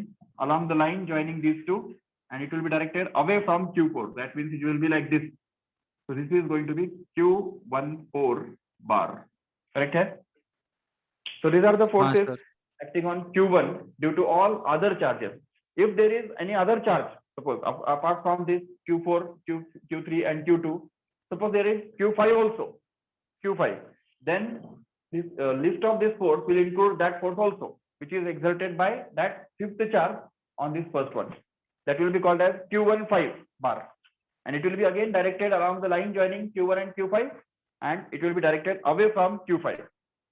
along the line joining these two, and it will be directed away from Q4, that means it will be like this, so this is going to be Q14 bar, correct है? So these are the forces acting on Q1 due to all other charges. If there is any other charge, suppose apart from this Q4, Q3 and Q2, suppose there is Q5 also, Q5, then this list of this force will include that force also, which is exerted by that fifth charge on this first one. That will be called as Q15 bar, and it will be again directed along the line joining Q1 and Q5, and it will be directed away from Q5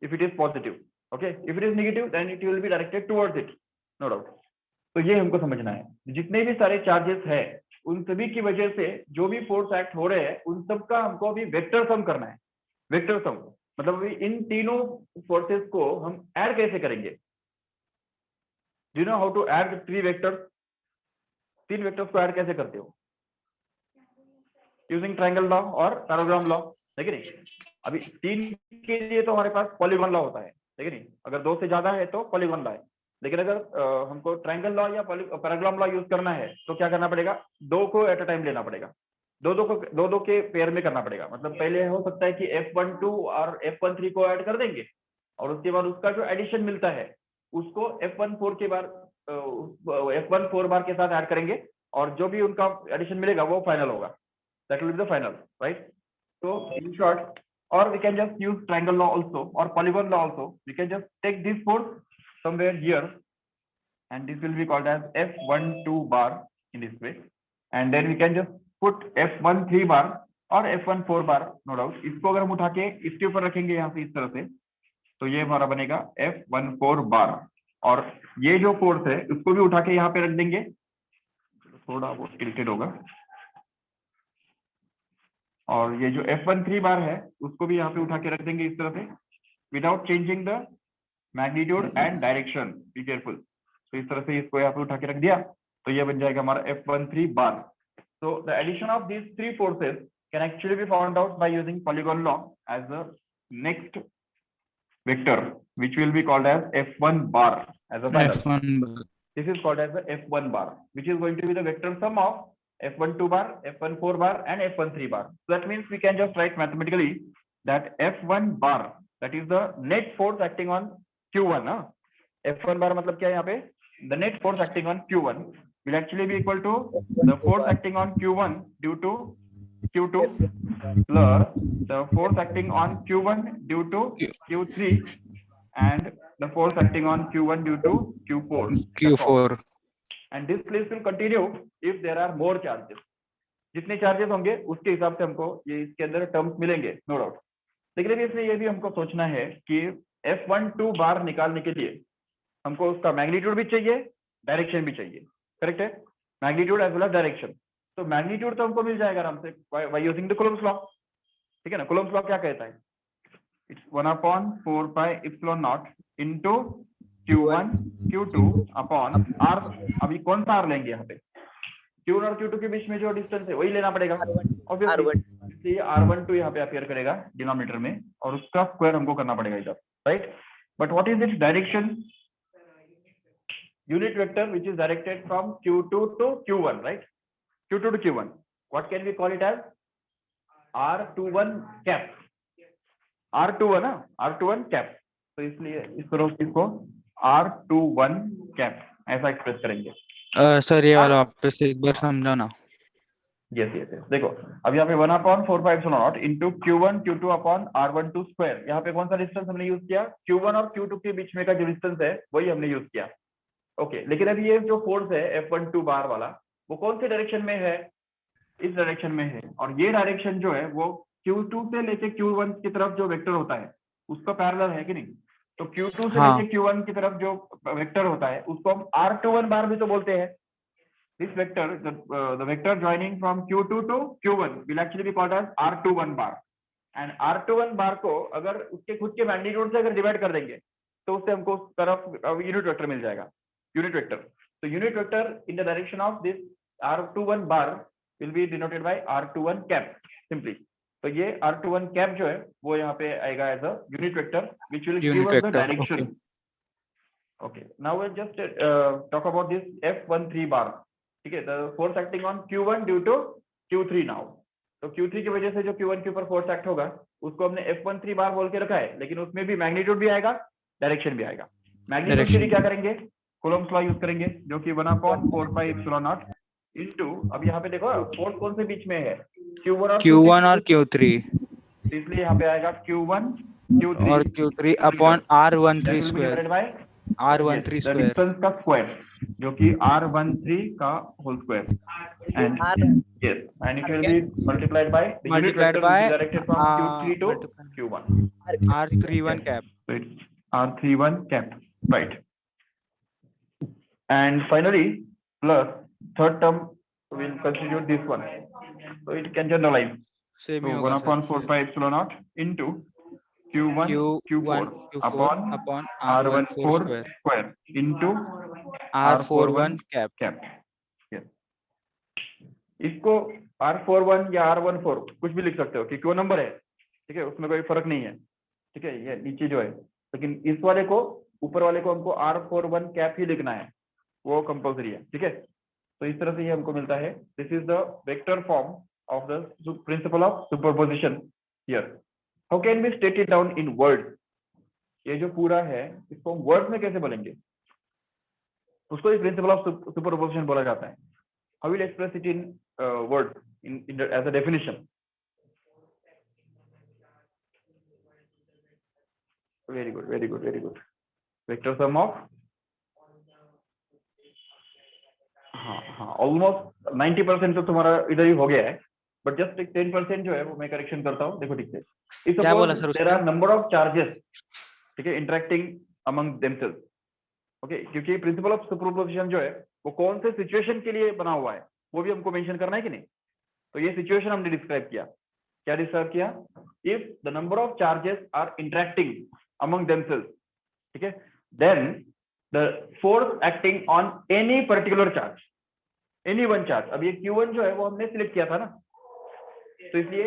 if it is positive, okay। If it is negative, then it will be directed towards it, no doubt। तो ये हमको समझना है, जितने भी सारे charges है उन सभी की वजह से जो भी फोर्स एक्ट हो रहे हैं उन सब का हमको अभी वेक्टर सम करना है। वेक्टर सम मतलब अभी इन तीनों फोर्सेस को हम ऐड कैसे करेंगे? Do you know how to add 3 vectors? 3 vectors को ऐड कैसे करते हो? यूजिंग ट्रायंगल लॉ और पैराग्राम लॉ, है कि नहीं? अभी 3 के लिए तो हमारे पास पॉलीगॉन लॉ होता है कि नहीं? अगर 2 से ज्यादा है तो पॉलीगॉन लॉ है, लेकिन अगर हमको ट्रायंगल लॉ या पैराग्राम लॉ यूज करना है तो क्या करना पड़ेगा? 2 को एट अ टाइम लेना पड़ेगा, दो के पेयर में करना पड़ेगा। मतलब पहले हो सकता है कि F12 और F13 को ऐड कर देंगे और उसके बाद उसका जो एडिशन मिलता है उसको F14 बार के साथ ऐड करेंगे, और जो भी उनका एडिशन मिलेगा वो फाइनल होगा, that will be the final, right? So in short, or we can just use triangle law also or polygon law also. We can just take this force somewhere here, and this will be called as F12 bar in this way, and then we can just put F13 bar और F14 bar, no doubt। इसको अगर हम उठा के इसके ऊपर रखेंगे यहाँ से इस तरह से, तो ये हमारा बनेगा F14 बार, और ये जो फोर्स है उसको भी उठा के यहाँ पे रख देंगे, थोड़ा वो टिल्टेड होगा, और ये जो F13 बार है उसको भी यहाँ पे उठा के रख देंगे इस तरह से, without changing the magnitude and direction, be careful. तो इस तरह से इसको यहाँ पे उठा के रख दिया, तो ये बन जाएगा हमारा F13 bar. So the addition of these 3 forces can actually be found out by using polygon law as the next vector, which will be called as F1 bar as a final. F1 bar. This is called as the F1 bar, which is going to be the vector sum of F12 bar, F14 bar, and F13 bar. So that means we can just write mathematically that F1 bar, that is the net force acting on Q1, F1 बार मतलब क्या है यहाँ पे, the net force acting on Q1 will actually be equal to the force acting on Q1 due to Q2 plus the force acting on Q1 due to Q3 and the force acting on Q1 due to Q4. That's all. Q4. And this list will continue if there are more charges. जितने charges होंगे उसके हिसाब से हमको ये इसके अंदर terms मिलेंगे, नो डाउट। लेकिन अभी इसमें ये भी हमको सोचना है कि F12 बार निकालने के लिए हमको उसका मैग्नीट्यूड भी चाहिए, डायरेक्शन भी चाहिए, करेक्ट है, magnitude as well as direction. तो मैग्नीट्यूड तो हमको मिल जाएगा आराम से by using the Coulomb's law, ठीक है ना। कूलम्ब्स लॉ क्या कहता है, it's 1/4 pi epsilon naught into Q1 Q2 upon R। अभी कौन सा R लेंगे यहाँ पे, Q1 और Q2 के बीच में जो डिस्टेंस है वही लेना पड़ेगा ऑब्वियसली, इसलिए R12 यहाँ पे अपीयर करेगा डिनोमिनेटर में और उसका स्क्वायर हमको करना पड़ेगा इधर, right. But what is its direction, unit vector which is directed from Q2 to Q1, right? Q2 to Q1. What can we call it as? R21 cap. R21 ना, R21 cap. तो इसलिए इसको R21 cap ऐसा express करेंगे। Sir ये वाला वापस एक बार समझाओ ना। यस यस यस, देखो अब यहाँ पे 1/4 epsilon naught into Q1 Q2 upon R12 square. यहाँ पे कौन सा डिस्टेंस हमने यूज किया, Q1 और Q2 के बीच में का जो डिस्टेंस है वही हमने यूज किया, ओके। लेकिन अभी ये जो फोर्स है F12 बार वाला वो कौन से डायरेक्शन में है, इस डायरेक्शन में है, और ये डायरेक्शन जो है वो Q2 से लेके Q1 की तरफ जो वेक्टर होता है उसका पैरेलल है कि नहीं। तो Q2 से हाँ। लेके Q1 की तरफ जो वेक्टर होता है उसको हम R21 बार भी तो बोलते हैं। This vector the vector joining from Q2 to Q1 will actually be called as R21 bar. And R21 बार को अगर उसके खुद के मैग्नीट्यूड से अगर डिवाइड कर देंगे तो उससे हमको उस तरफ यूनिट वेक्टर मिल जाएगा, unit vector. So unit vector in the direction of this R21 bar will be denoted by R21 cap simply. तो ये R21 cap जो है वो यहाँ पे आएगा as a unit vector which will give us the direction. Okay. Now we'll just talk about this F13 bar. ठीक है, the force acting on Q1 due to Q3 now. तो Q3 की वजह से जो Q1 के ऊपर फोर्स एक्ट होगा उसको हमने F13 बार बोल के रखा है, लेकिन उसमें भी मैग्नीट्यूड भी आएगा, डायरेक्शन भी आएगा। मैग्नीट्यूड के लिए क्या करेंगे, कूलम्ब्स लॉ यूज करेंगे जो कि 1/4 पाई एप्सिलॉन नॉट इनटू, अब यहाँ पे देखो फोर्स कौन से बीच में है, Q1 और Q3, इसलिए यहाँ पे आएगा Q1 Q3 और Q3 upon R13 square, R13 the square, distance का स्क्वायर जो कि R13 का whole square, and yes and it will be multiplied by the unit vector which is directed from Q3 to Q1, R31 cap. so it's R31 cap, right. And finally plus third term will constitute this one, so it can generalize. Same So ही होगा 1/4 pi epsilon naught into Q1 Q4 upon R14 square into R41 cap. cap. Yes. इसको R41 या R14 कुछ भी लिख सकते हो कि क्यों नंबर है, ठीक है, उसमें कोई फर्क नहीं है, ठीक है, ये नीचे जो है, लेकिन इस वाले को ऊपर वाले को हमको R41 कैप ही लिखना है, वो कंपल्सरी है, ठीक है। तो इस तरह से ये हमको मिलता है, this is the vector form of the principle of superposition here. How can we state it down in words, ये जो पूरा है इसको हम वर्ड्स में कैसे बोलेंगे, उसको प्रिंसिपल ऑफ सुपरपोजिशन बोला जाता है। How will express it in words in as a definition. Very good very good very good. Vector sum of, हाँ ऑलमोस्ट 90% तो तुम्हारा इधर ही हो गया है, बट जस्ट एक 10% जो है वो मैं करेक्शन करता हूँ, देखो ठीक है। क्या बोला sir there are number of charges, ठीक है, इंटरेक्टिंग अमंग देमसेल्व्स, ओके, क्योंकि प्रिंसिपल ऑफ सुपरपोजिशन जो है वो कौन से सिचुएशन के लिए बना हुआ है वो भी हमको मेंशन करना है कि नहीं। तो ये सिचुएशन हमने डिस्क्राइब किया, क्या डिस्क्राइब किया, if the number of charges are interacting among themselves, ठीक है, then the force acting on any particular charge, any one charge. अब ये Q1 जो है वो हमने सिलेक्ट किया था ना, तो इसलिए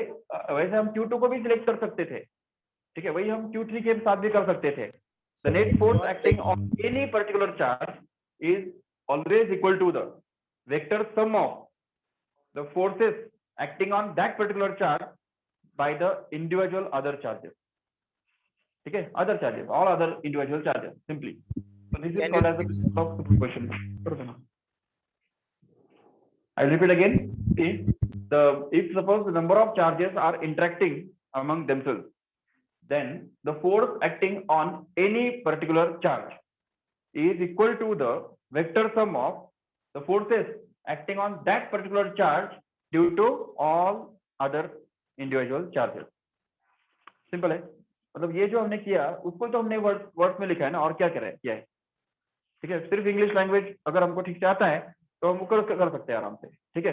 वैसे हम Q2 को भी सिलेक्ट कर सकते थे, ठीक है, वही हम Q3 के साथ भी कर सकते थे। The net force acting on any particular charge is always equal to the vector sum of the forces acting on that particular charge by the individual other charges, ठीक है, other charges, all other individual charges simply. So this is Can called you as a block superposition. I'll repeat again. See, if suppose the number of charges are interacting among themselves, then the force acting on any particular charge is equal to the vector sum of the forces acting on that particular charge due to all other individual charges. Simple है, मतलब ये जो हमने किया उसको तो हमने words में लिखा है ना, और क्या किया है, ठीक है। सिर्फ इंग्लिश लैंग्वेज अगर हमको ठीक से आता है तो हम कर सकते हैं आराम से, ठीक है।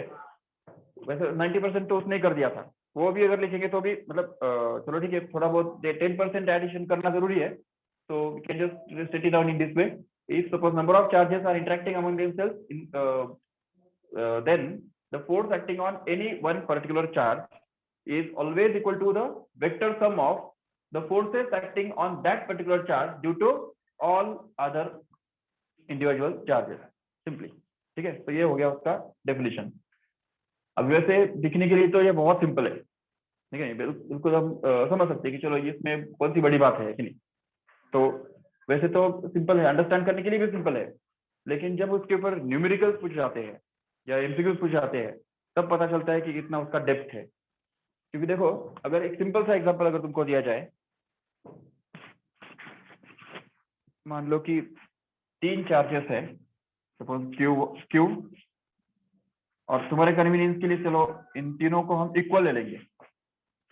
वैसे 90% तो उसने कर दिया था, वो भी अगर लिखेंगे तो भी मतलब चलो ठीक है, थोड़ा बहुत 10% एडिशन करना जरूरी है, तो we can just set it down in this way. If suppose number of charges are interacting among themselves, then the force acting on any one particular charge is always equal to the vector sum of the forces acting on that particular charge due to all other individual charges, simply, ठीक है। तो ये हो गया उसका definition. अब वैसे दिखने के लिए तो ये बहुत सिंपल है, ठीक है, बिल्कुल हम समझ सकते हैं कि चलो ये इसमें कौन सी बड़ी बात है कि नहीं। तो वैसे तो सिंपल है, अंडरस्टैंड करने के लिए भी सिंपल है, लेकिन जब उसके ऊपर न्यूमेरिकल्स पूछ जाते हैं या एमसीक्यूज पूछ जाते हैं तब पता चलता है कि कितना उसका डेप्थ है। क्योंकि देखो, अगर एक सिंपल सा एग्जांपल अगर तुमको दिया जाए, मान लो कि 3 चार्जेस है, सपोज क्यू, और तुम्हारे कन्वीनियंस के लिए चलो इन तीनों को हम इक्वल ले लेंगे,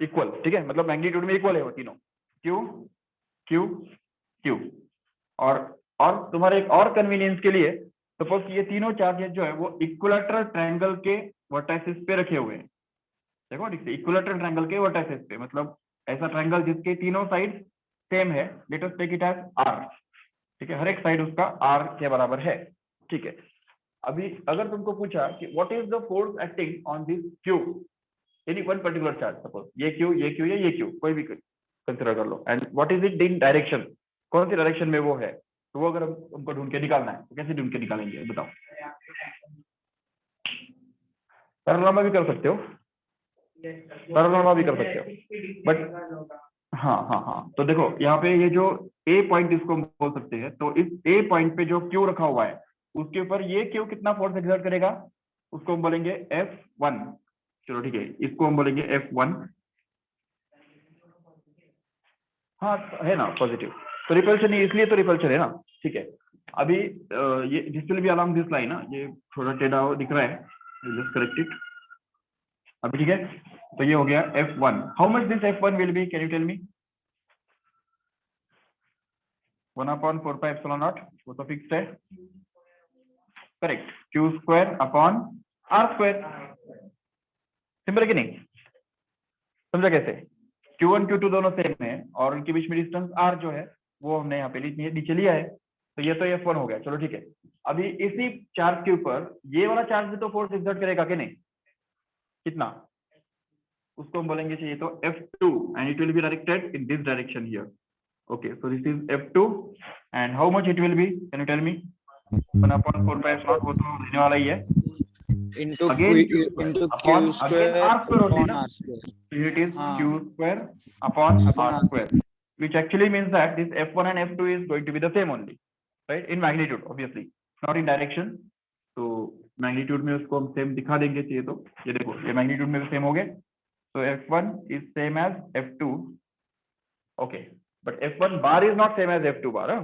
इक्वल, ठीक है, मतलब मैग्नीट्यूड में इक्वल है वो तीनों, क्यू क्यू क्यू। और तुम्हारे एक और कन्वीनियंस के लिए सपोज ये तीनों चार्जेस जो है वो इक्विलैटरल ट्रायंगल के वर्टाइसेस पे रखे हुए हैं। देखो ठीक है, इक्विलैटरल ट्रायंगल के वर्टाइसेस पे, मतलब ऐसा ट्रायंगल जिसके तीनों साइड सेम है, let us take it as R, ठीक है, हर एक साइड उसका आर के बराबर है, ठीक है। अभी अगर तुमको पूछा कि what is the force acting on this Q any one particular charge, suppose ये क्यू या ये क्यू कोई भी कंसीडर कर लो, and what is it in direction, कौन सी डायरेक्शन में वो है, तो वो अगर हमको ढूंढ के निकालना है तो कैसे ढूंढ के निकालेंगे बताओ। पैरेलल भी कर सकते हो, पैरेलल भी कर सकते हो, बट हाँ, तो देखो यहाँ पे ये जो ए पॉइंट इसको हम बोल सकते हैं, तो इस ए पॉइंट पे जो क्यू रखा हुआ है उसके ऊपर ये क्यू कितना फोर्स एक्सर्ट करेगा, उसको हम बोलेंगे F1। चलो ठीक है, इसको हम बोलेंगे F1, हाँ है ना पॉजिटिव, तो रिपल्शन है, इसलिए तो रिपल्शन है ना, ठीक है। अभी ये this will be along this line ना, ये थोड़ा टेढ़ा दिख रहा है, जस्ट करेक्ट इट। अभी ठीक है, तो ये हो गया F1। How much this F1 will be, can you tell me? 1/4πε0, वो तो फिक्स्ड है, करेक्ट, Q²/R², सिंपल है कि नहीं, समझा कैसे? Q1 Q2 दोनों सेम है और उनके बीच में डिस्टेंस R जो है वो हमने यहाँ पे नीचे लिया है, तो ये तो F1 हो गया। चलो ठीक है, अभी इसी चार्ज के ऊपर ये वाला चार्ज भी तो फोर्स एक्सर्ट करेगा कि नहीं, कितना, उसको हम बोलेंगे चाहिए तो F2, and it will be directed in this direction here. Okay, so this is F2 and how much it will be, can you tell me? 1/4πε0, वो तो रहने वाला ही है, into again Q into Q again square R² only upon ना, R square. it is हाँ. Q²/R², which actually means that this F1 and F2 is going to be the same only, right, in magnitude obviously, not in direction। तो magnitude में उसको हम same दिखा देंगे चाहिए तो, ये देखो ये मैग्नीट्यूड में सेम हो गए, so F1 is same as F2, okay, but F1 bar is not same as F2 bar, huh?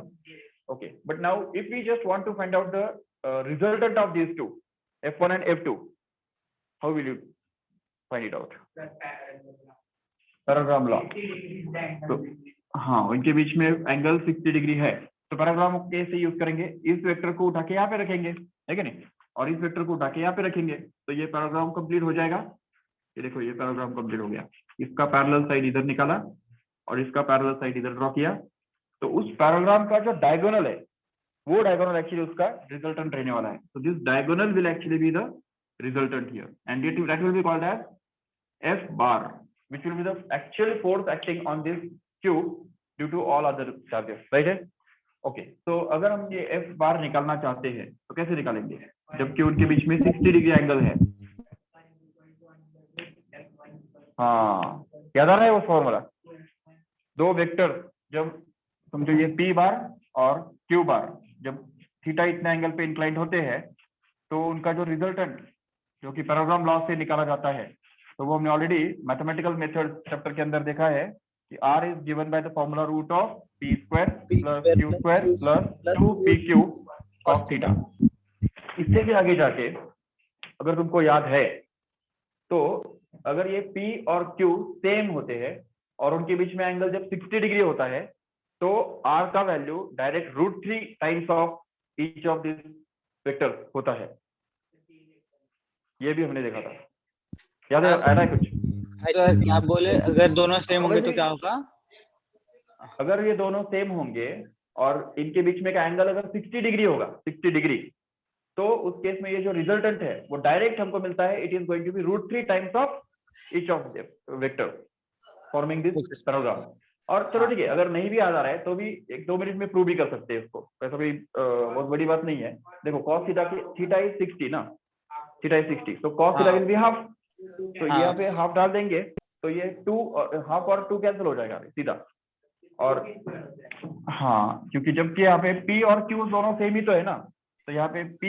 Okay, but now if we just want to find out the resultant of these two, F1 and F2, how will you find it out? Parallelogram law, तो हाँ इनके बीच में angle 60 degree है, तो पैराग्राम कैसे use करेंगे, इस vector को उठा के यहाँ पे रखेंगे, है कि नहीं, और इस वेक्टर को उठा के यहाँ पे रखेंगे, तो ये पैराग्राम कंप्लीट हो जाएगा। ये देखो ये पैराग्राम कंप्लीट हो गया, इसका पैरेलल साइड इधर निकाला और इसका पैरेलल साइड इधर ड्रॉ किया, तो उस पैराग्राम का जो डायगोनल है वो डायगोनल एक्चुअली उसका रिजल्टेंट रहने वाला है, so this diagonal will actually be the resultant here, and that will be called as F bar, which will be the actual force acting on this Q due to all other charges, right है? Okay, so अगर हम ये F bar निकालना चाहते हैं तो कैसे निकालेंगे, जबकि उनके बीच में 60 डिग्री एंगल है। हाँ, याद आ रहा है वो फॉर्मूला, दो वेक्टर जब समझो ये P बार और Q बार जब थीटा इतने एंगल पे इंक्लाइंड होते हैं तो उनका जो रिजल्टेंट जो कि पैराग्राम लॉ से निकाला जाता है, तो वो हमने ऑलरेडी मैथमेटिकल मेथड चैप्टर के अंदर देखा है कि r is given by the formula root of p square plus q square plus 2pq cos theta. इससे भी आगे जाके अगर तुमको याद है तो अगर ये p और q सेम होते हैं और उनके बीच में एंगल जब 60 डिग्री होता है तो r का value direct √3 times of each of this vector होता है। ये भी हमने देखा था, याद है? आ रहा है कुछ? सर आप बोले अगर दोनों सेम होंगे तो क्या होगा? अगर ये दोनों सेम होंगे और इनके बीच में का एंगल अगर 60 डिग्री होगा, 60 डिग्री, तो उस केस में ये जो रिजल्टेंट है वो डायरेक्ट हमको मिलता है, it is going to be √3 times of each of vector forming this parallelogram. और चलो ठीक है, अगर नहीं भी याद आ रहा है तो भी 1-2 मिनट में प्रूव भी कर सकते हैं इसको, ऐसा कोई बहुत बड़ी बात नहीं है। देखो cos थीटा इज 60 ना, थीटा इज 60, तो cos theta will be half, तो यहाँ पे हाफ डाल देंगे तो ये 2 हाफ और 2 कैंसिल हो जाएगा सीधा। और हाँ, क्योंकि जबकि यहाँ पे p और q दोनों सेम ही तो है ना, तो यहाँ पे p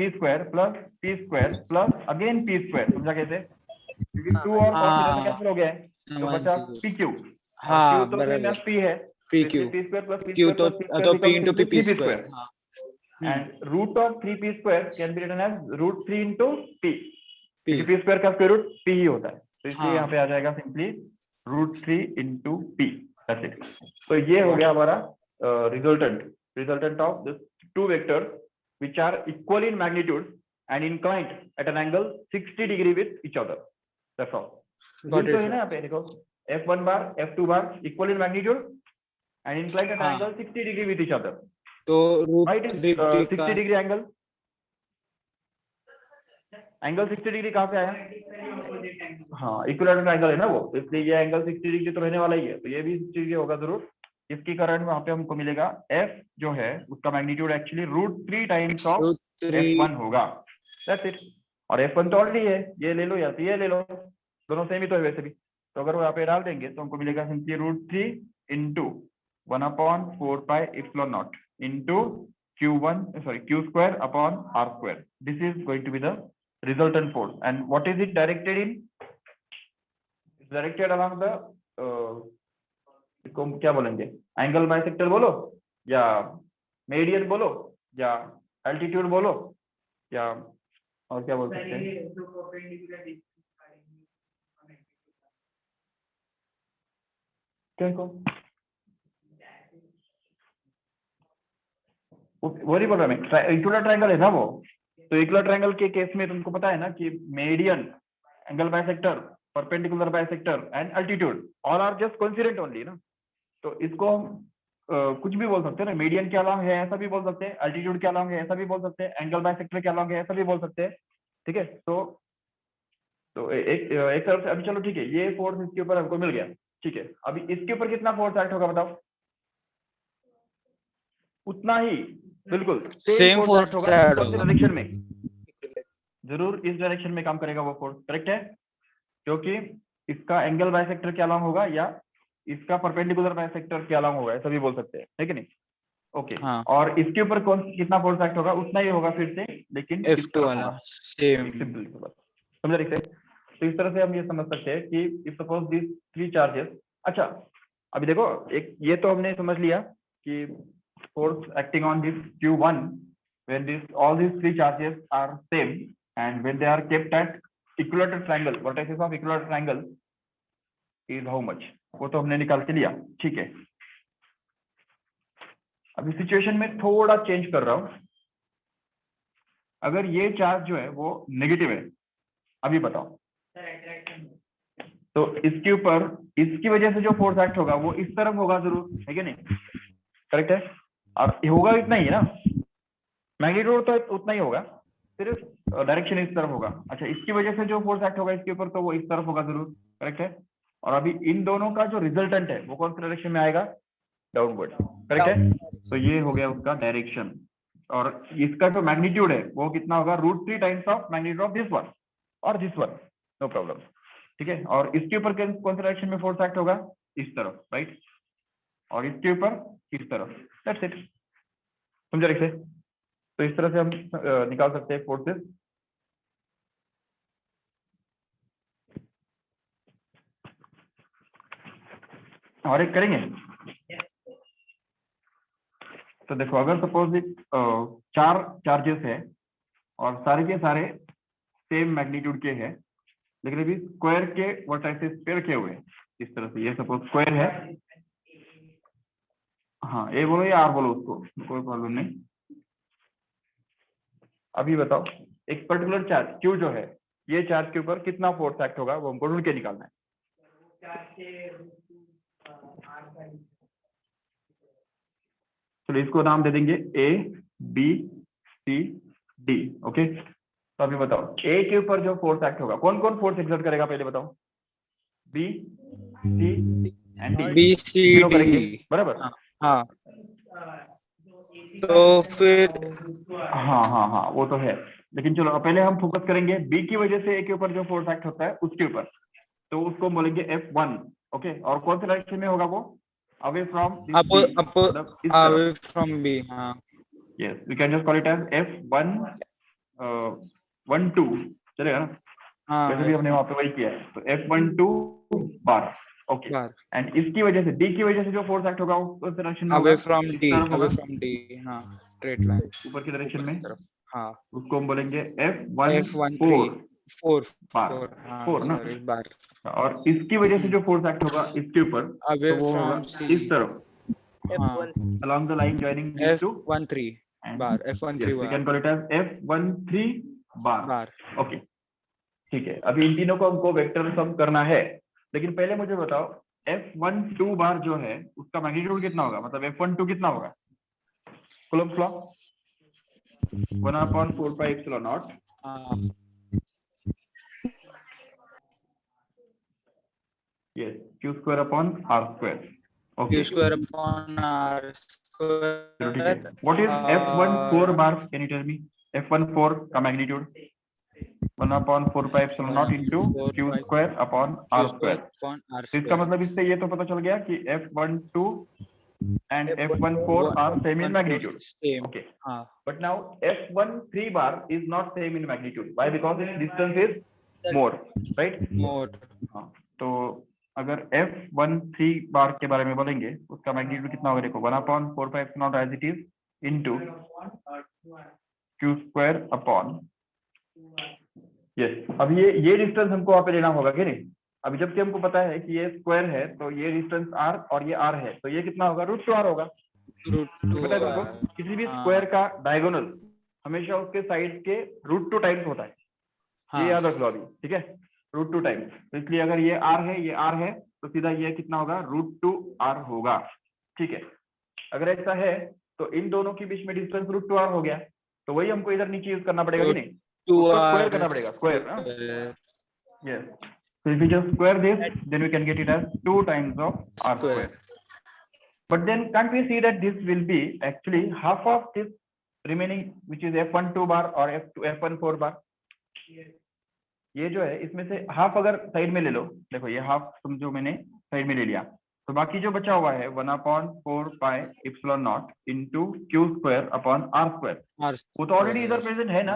square plus again p square, समझा कैसे? क्योंकि 2 और cos थीटा से कैंसिल हो गया है तो बचा pq। q तो सेम एज p है, PQ p square plus p Q square तो P into P p square। and root of 3p square can be written as √3 into p, P क्योंकि p स्क्वायर का square root p ही होता है, तो इसलिए हाँ। यहाँ पे आ जाएगा simply √3 into p, that's it। तो ये हो गया हमारा resultant of the two vectors which are equal in magnitude and inclined at an angle 60 degree with each other, that's all। Got तो it, है ना यहाँ पे देखो, f1 bar f2 bar equal in magnitude and inclined at an हाँ। angle 60 degree with each other, तो right? 60 degree angle 60 degree कहाँ से आया? हाँ, इक्विलैटरल एंगल है ना वो, इसलिए ये एंगल 60 डिग्री तो रहने वाला ही है, तो ये भी 60 डिग्री होगा जरूर। इसके कारण वहां पे हमको मिलेगा f जो है उसका magnitude actually √3 times of f1 होगा, दैट्स इट। और f1 तो ऑलरेडी है, ये ले लो या तो ये ले लो, दोनों सेम ही तो है वैसे भी, तो अगर वो यहाँ पे डाल देंगे तो हमको मिलेगा simply √3 into 1/4 pi epsilon naught into q square upon r square. This is going to be the resultant force, and what is it directed in? It's directed along the इसको क्या बोलेंगे, एंगल बाइसेक्टर बोलो या median बोलो या altitude बोलो या और क्या बोल सकते हैं? क्या को वो नहीं बोल रहा मैं, इक्विलर ट्रायंगल है ना वो, तो इक्विलर ट्रायंगल के केस में तुमको पता है ना कि median, angle bisector, perpendicular bisector and altitude all are just coincident only ना, तो इसको हम कुछ भी बोल सकते हैं ना, मीडियन के अलॉन्ग है ऐसा भी बोल सकते हैं, एल्टीट्यूड के अलॉन्ग है ऐसा भी बोल सकते हैं, एंगल बाइसेक्टर के अलॉन्ग है ऐसा भी बोल सकते हैं, ठीक है? तो एक तरफ से अभी चलो ठीक है, ये फोर्स इसके ऊपर हमको मिल गया, ठीक है, अभी इसके ऊपर कितना फोर्स एक्ट होगा बताओ? उतना ही, बिल्कुल सेम फोर्स एक्ट होगा, कौन सी डायरेक्शन में? जरूर इस डायरेक्शन में काम करेगा वो फोर्स, करेक्ट है, क्योंकि इसका एंगल बाइसेक्टर के अलॉन्ग होगा या इसका परपेंडिकुलर बाइसेक्टर के अलॉन्ग होगा, ऐसा भी बोल सकते हैं, है कि नहीं? ओके, हाँ। और इसके ऊपर कौन कितना फोर्स एक्ट होगा? उतना ही होगा फिर से, लेकिन F2 वाला सेम, समझा रहे? तो इस तरह से हम ये समझ सकते हैं कि इफ सपोज दिस 3 चार्जेस, अच्छा अभी देखो, एक ये तो हमने समझ लिया कि force acting on this q1 when all these 3 charges are same and when they are kept at equilateral triangle, vertices of equilateral triangle is how much, वो तो हमने निकाल के लिया, ठीक है। अभी सिचुएशन में थोड़ा चेंज कर रहा हूं, अगर ये चार्ज जो है वो नेगेटिव है, अभी बताओ, तो इसके ऊपर इसकी वजह से जो फोर्स एक्ट होगा वो इस तरफ होगा जरूर, है कि नहीं? करेक्ट है, और होगा इतना ही है ना, मैग्नीट्यूड तो उतना ही होगा, सिर्फ डायरेक्शन इस तरफ होगा। अच्छा, इसकी वजह से जो फोर्स एक्ट होगा इसके ऊपर तो वो इस तरफ होगा जरूर, करेक्ट है। और अभी इन दोनों का जो रिजल्टेंट है वो कौन सी डायरेक्शन में आएगा? डाउनवर्ड, करेक्ट है। तो ये हो गया उसका डायरेक्शन, और इसका जो मैग्नीट्यूड है वो कितना होगा? √3 times of magnitude of this one और दिस वन, नो प्रॉब्लम, ठीक है। और इसके ऊपर कौन सी डायरेक्शन में फोर्स एक्ट होगा? इस तरफ, राइट, और इसके ऊपर इस तरफ, दैट्स इट। समझा ठीक से? तो इस तरह से हम निकाल सकते हैं फोर्सेस। और एक करेंगे। तो देखो, अगर सपोज चार चार्जेस है और सारे के सारे सेम मैग्नीट्यूड के हैं, लेकिन अभी स्क्वायर के वर्टाइसेस पेयर किए हुए हैं इस तरह से। ये सपोज स्क्वायर है, हाँ ए बोलो या आर बोलो उसको, कोई प्रॉब्लम नहीं। अभी बताओ, एक पर्टिकुलर चार्ज क्यू जो है, ये चार्ज के ऊपर कितना फोर्स एक्ट होगा वो हमको ढूंढ के निकालना है। चलो इसको नाम दे देंगे A B C D. Okay, तो अभी बताओ ए के ऊपर जो फोर्स एक्ट होगा, कौन कौन फोर्स एक्सर्ट करेगा पहले बताओ? B C and D, B C तीनों करेंगे डी। बराबर। हाँ, तो फिर हाँ वो तो है, लेकिन चलो पहले हम फोकस करेंगे बी की वजह से ए के ऊपर जो फोर्स एक्ट होता है उसके ऊपर, तो उसको बोलेंगे F1। ओके, और कौन से डायरेक्शन में होगा वो? Away from away from B. हाँ, yes, we can just call it as F1 1 2 चलेगा ना? हाँ, वैसे भी हमने वहां पे वही किया है, तो F1 2 bar. Okay, bar and इसकी वजह से डी की वजह से जो फोर्स एक्ट होगा उस डायरेक्शन में अवे होगा, फ्रॉम इस डी, तरफ अवे होगा, फ्रॉम डी। हाँ, स्ट्रेट लाइन ऊपर की डायरेक्शन में। हाँ, उसको हम बोलेंगे F1 F13 4 बार, 4। हाँ, 4 ना? सॉरी, बार। और इसकी वजह से जो फोर्स एक्ट होगा इसके ऊपर, अवे तो वो होगा फ्रॉम सी। इस तरफ, हाँ, along the line joining these two, F13 and bar, F13 yes, we can call it as F13 bar. Bar. Okay, ठीक है। अभी इन तीनों को हमको वेक्टर सम करना है, लेकिन पहले मुझे बताओ F12 बार जो है उसका मैग्नीट्यूड कितना होगा, मतलब F12 कितना होगा? Coulomb's law 1/4 pi epsilon naught. हाँ, yes, q square upon r square. Okay, Q square upon R चलो ठीक है। square। What is F14 bar? Can you tell me F14 का magnitude? 1/4 pi epsilon naught into q square upon r square. upon R तो इसका square। मतलब इससे ये तो पता चल गया कि F12 and F14 are same in magnitude. Same। Okay, हाँ, but now F13 bar is not same in magnitude. Why? Because its distance is more, right? more। हाँ, तो अगर F13 बार के बारे में बोलेंगे, उसका मैग्नीट्यूड कितना होगा? देखो 1/4 pi epsilon as it is into q square upon, yes. अब ये डिस्टेंस हमको वहाँ पे लेना होगा कि नहीं? अभी जबकि हमको पता है कि ये स्क्वायर है, तो ये डिस्टेंस r और ये r है, तो ये कितना होगा? √2r होगा। पता है तुमको, किसी भी स्क्वायर का डायगोनल हमेशा उसके साइड के √2 टाइम्स होता है। ये याद रख लो अभी, ठीक है? √2 टाइम्स, तो इसलिए अगर ये r है, ये r है, तो सीधा ये कितना होगा? √2r होगा। ठीक है, अगर ऐसा है तो इन दोनों के बीच में डिस्टेंस √2r हो गया, तो वही हमको इधर नीचे यूज करना पड़ेगा कि नहीं? उसको स्क्वायर करना पड़ेगा, स्क्वायर ना? Yes. So if we just square this, then we can get it as 2 times of r square. But then can't we see that this will be actually half of this remaining, which is F12 bar or F14 bar? ये जो है इसमें से half अगर side में ले लो, देखो ये हाफ समझो मैंने साइड में ले लिया, तो बाकी जो बचा हुआ है 1/4 pi epsilon naught into q square upon r square, वो तो ऑलरेडी इधर प्रेजेंट है ना?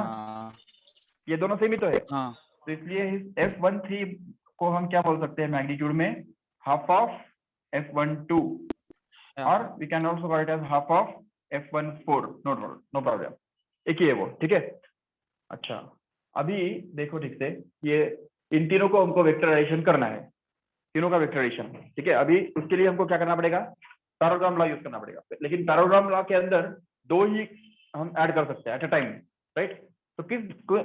ये दोनों सेम ही तो है। हाँ, तो इसलिए इस F13 को हम क्या बोल सकते हैं मैग्नीट्यूड में? हाफ ऑफ F12, और we can also call it as half of F14। No problem, एक ही है वो, ठीक है? अच्छा, अभी देखो ठीक से, ये इन तीनों को हमको वेक्टराइजेशन करना है, तीनों का वेक्टराइजेशन, ठीक है? अभी उसके लिए हमको क्या करना पड़ेगा? पैराग्राम लॉ यूज करना पड़ेगा, लेकिन पैराग्राम लॉ के अंदर दो ही हम ऐड कर सकते हैं एट अ टाइम, राइट? तो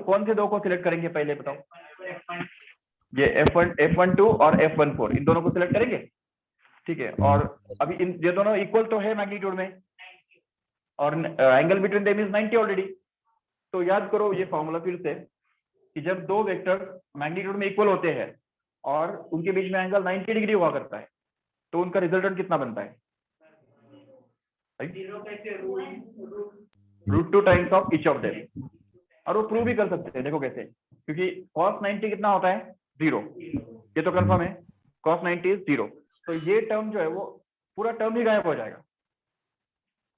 कौन से दो को सिलेक्ट करेंगे पहले बताओ? ये F12 और F14, इन दोनों को सिलेक्ट करेंगे, ठीक है? और अभी ये दोनों इक्वल तो है मैग्नीट्यूड में, और angle between them is 90 already. तो याद करो ये फॉर्मूला फिर से, कि जब दो वेक्टर मैग्नीट्यूड में इक्वल होते हैं और उनके बीच में एंगल 90 डिग्री हुआ करता है, तो उनका रिजल्टेंट कितना बनता है? √2 times of each of them. और वो प्रूव भी कर सकते हैं, देखो कैसे, क्योंकि cos 90 कितना होता है? 0, ये तो कंफर्म है, cos 90 इज 0। तो ये टर्म जो है वो पूरा टर्म ही गायब हो जाएगा,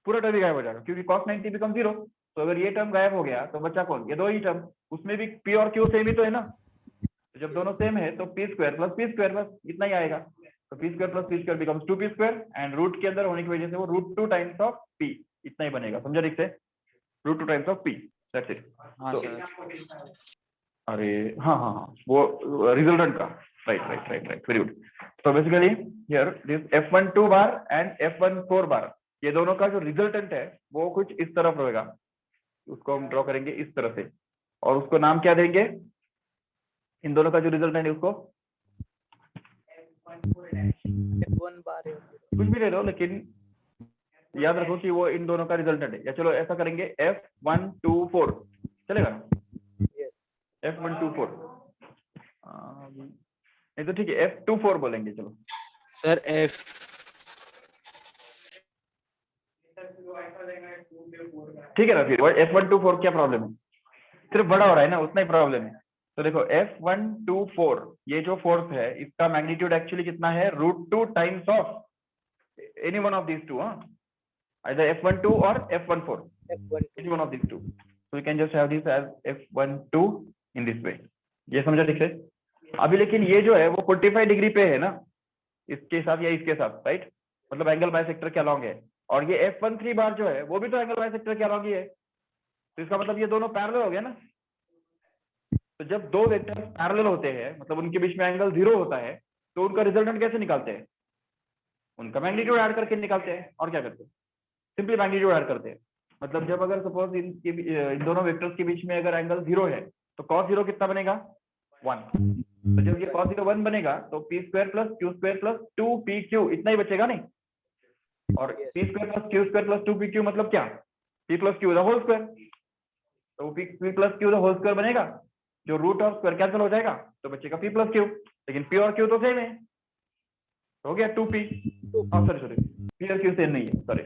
पूरा टर्म ही गायब हो जाएगा क्योंकि cos 90 बिकम 0। तो अगर ये टर्म गायब हो गया तो बचा कौन, ये दो ही टर्म, उसमें भी p और q सेम ही तो है ना, तो जब दोनों सेम है तो p square plus p square बस इतना ही आएगा। तो p square plus p square becomes 2p square and root के अंदर होने की वजह से वो √2 टाइम्स ऑफ p इतना ही बनेगा, समझा ठीक से, √2 times of p, that's it. हाँ तो सर। अरे हाँ हाँ हाँ, वो रिजल्टेंट का, right right right right, very good. तो basically here this F12 bar and F14 bar, ये दोनों का जो रिजल्टेंट है वो कुछ इस तरफ रहेगा, उसको हम ड्रॉ करेंगे इस तरह से, और उसको नाम क्या देंगे, इन दोनों का जो रिजल्टेंट है उसको F1 बार है। कुछ भी ले लो, लेकिन याद रखो कि वो इन दोनों का रिजल्टेंट है। या चलो ऐसा करेंगे F124 चलेगा ना, F124 नहीं तो ठीक है F24 बोलेंगे, चलो सर एफ ठीक है ना। फिर F124 क्या प्रॉब्लम है, सिर्फ बड़ा हो रहा है ना, उतना ही प्रॉब्लम है। तो देखो F124 ये जो फोर्स है इसका मैग्नीट्यूड एक्चुअली कितना है, √2 times of any one of these two, either F12 or F14, F1 any one of these two. So you can just have this as F12 in this way, ये समझा ठीक है। अभी लेकिन ये जो है वो 45 डिग्री पे है ना, इसके साथ या इसके साथ, राइट, मतलब एंगल बाइसेक्टर के अलॉन्ग है, और ये F13 बार जो है वो भी तो एंगल बाइसेक्टर के अलॉन्ग ही है, तो इसका मतलब ये दोनों पैरेलल हो गया ना। तो जब दो वेक्टर पैरेलल होते हैं मतलब उनके बीच में एंगल 0 होता है, तो उनका रिजल्टेंट कैसे निकालते हैं, उनका मैग्नीट्यूड ऐड करके निकालते हैं, और क्या करते हैं, सिंपली मैग्नीट्यूड ऐड करते हैं। मतलब जब अगर सपोज इन दोनों वेक्टर्स के बीच में अगर एंगल 0 है तो cos 0 कितना बनेगा, 1। तो जब ये cos 0 1 बनेगा तो p square plus q square plus 2pq इतना ही बचेगा नहीं, और p square plus q square plus 2pq मतलब क्या, p plus q the whole square, तो p plus q the whole square बनेगा, जो रूट और स्क्वायर कैंसिल हो जाएगा तो बचेगा p प्लस q, लेकिन p और q तो सेम है, तो हो गया 2p, सॉरी p और q सेम नहीं है, sorry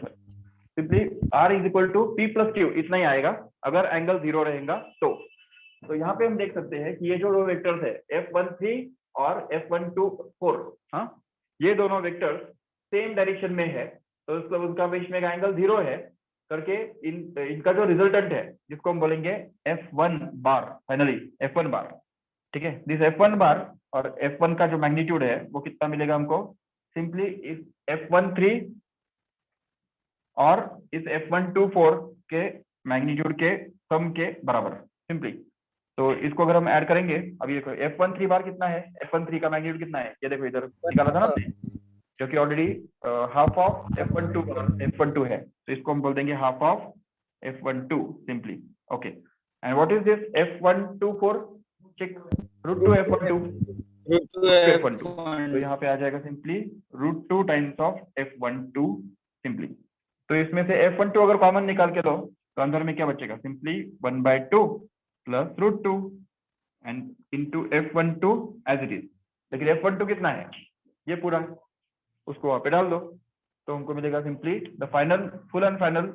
simply r is equal to p plus q इतना ही आएगा अगर एंगल 0 रहेगा तो यहाँ पे हम देख सकते हैं कि ये जो दो वेक्टर्स है F13 और F124, हाँ ये दोनों वेक्टर्स सेम डायरेक्शन में है, तो मतलब उनका बीच में एंगल 0 है करके इनका जो रिजल्टेंट है जिसको हम बोलेंगे F1 बार, फाइनली F1 बार, ठीक है। दिस F1 बार और F1 का जो मैग्नीट्यूड है वो कितना मिलेगा हमको, सिंपली इस F13 और इस F124 के मैग्नीट्यूड के सम के बराबर, सिंपली। तो इसको अगर हम ऐड करेंगे, अभी देखो F13 बार कितना है, F13 का मैग्नीट्यूड कितना है, ये देखो इधर निकाला था ना आपने, जो कि ऑलरेडी हाफ ऑफ F12 है, तो इसको हम बोल देंगे half of F12 simply, okay. And what is this F124, check, √2 F12, तो यहाँ पे आ जाएगा simply √2 times of F12 simply. तो इसमें से F12 अगर कॉमन निकाल के लो तो अंदर में क्या बचेगा, simply 1/2 plus √2 and into F12 as it is. लेकिन F12 कितना है, ये पूरा, उसको वहां पे डाल दो, तो हमको मिलेगा simply the final full and final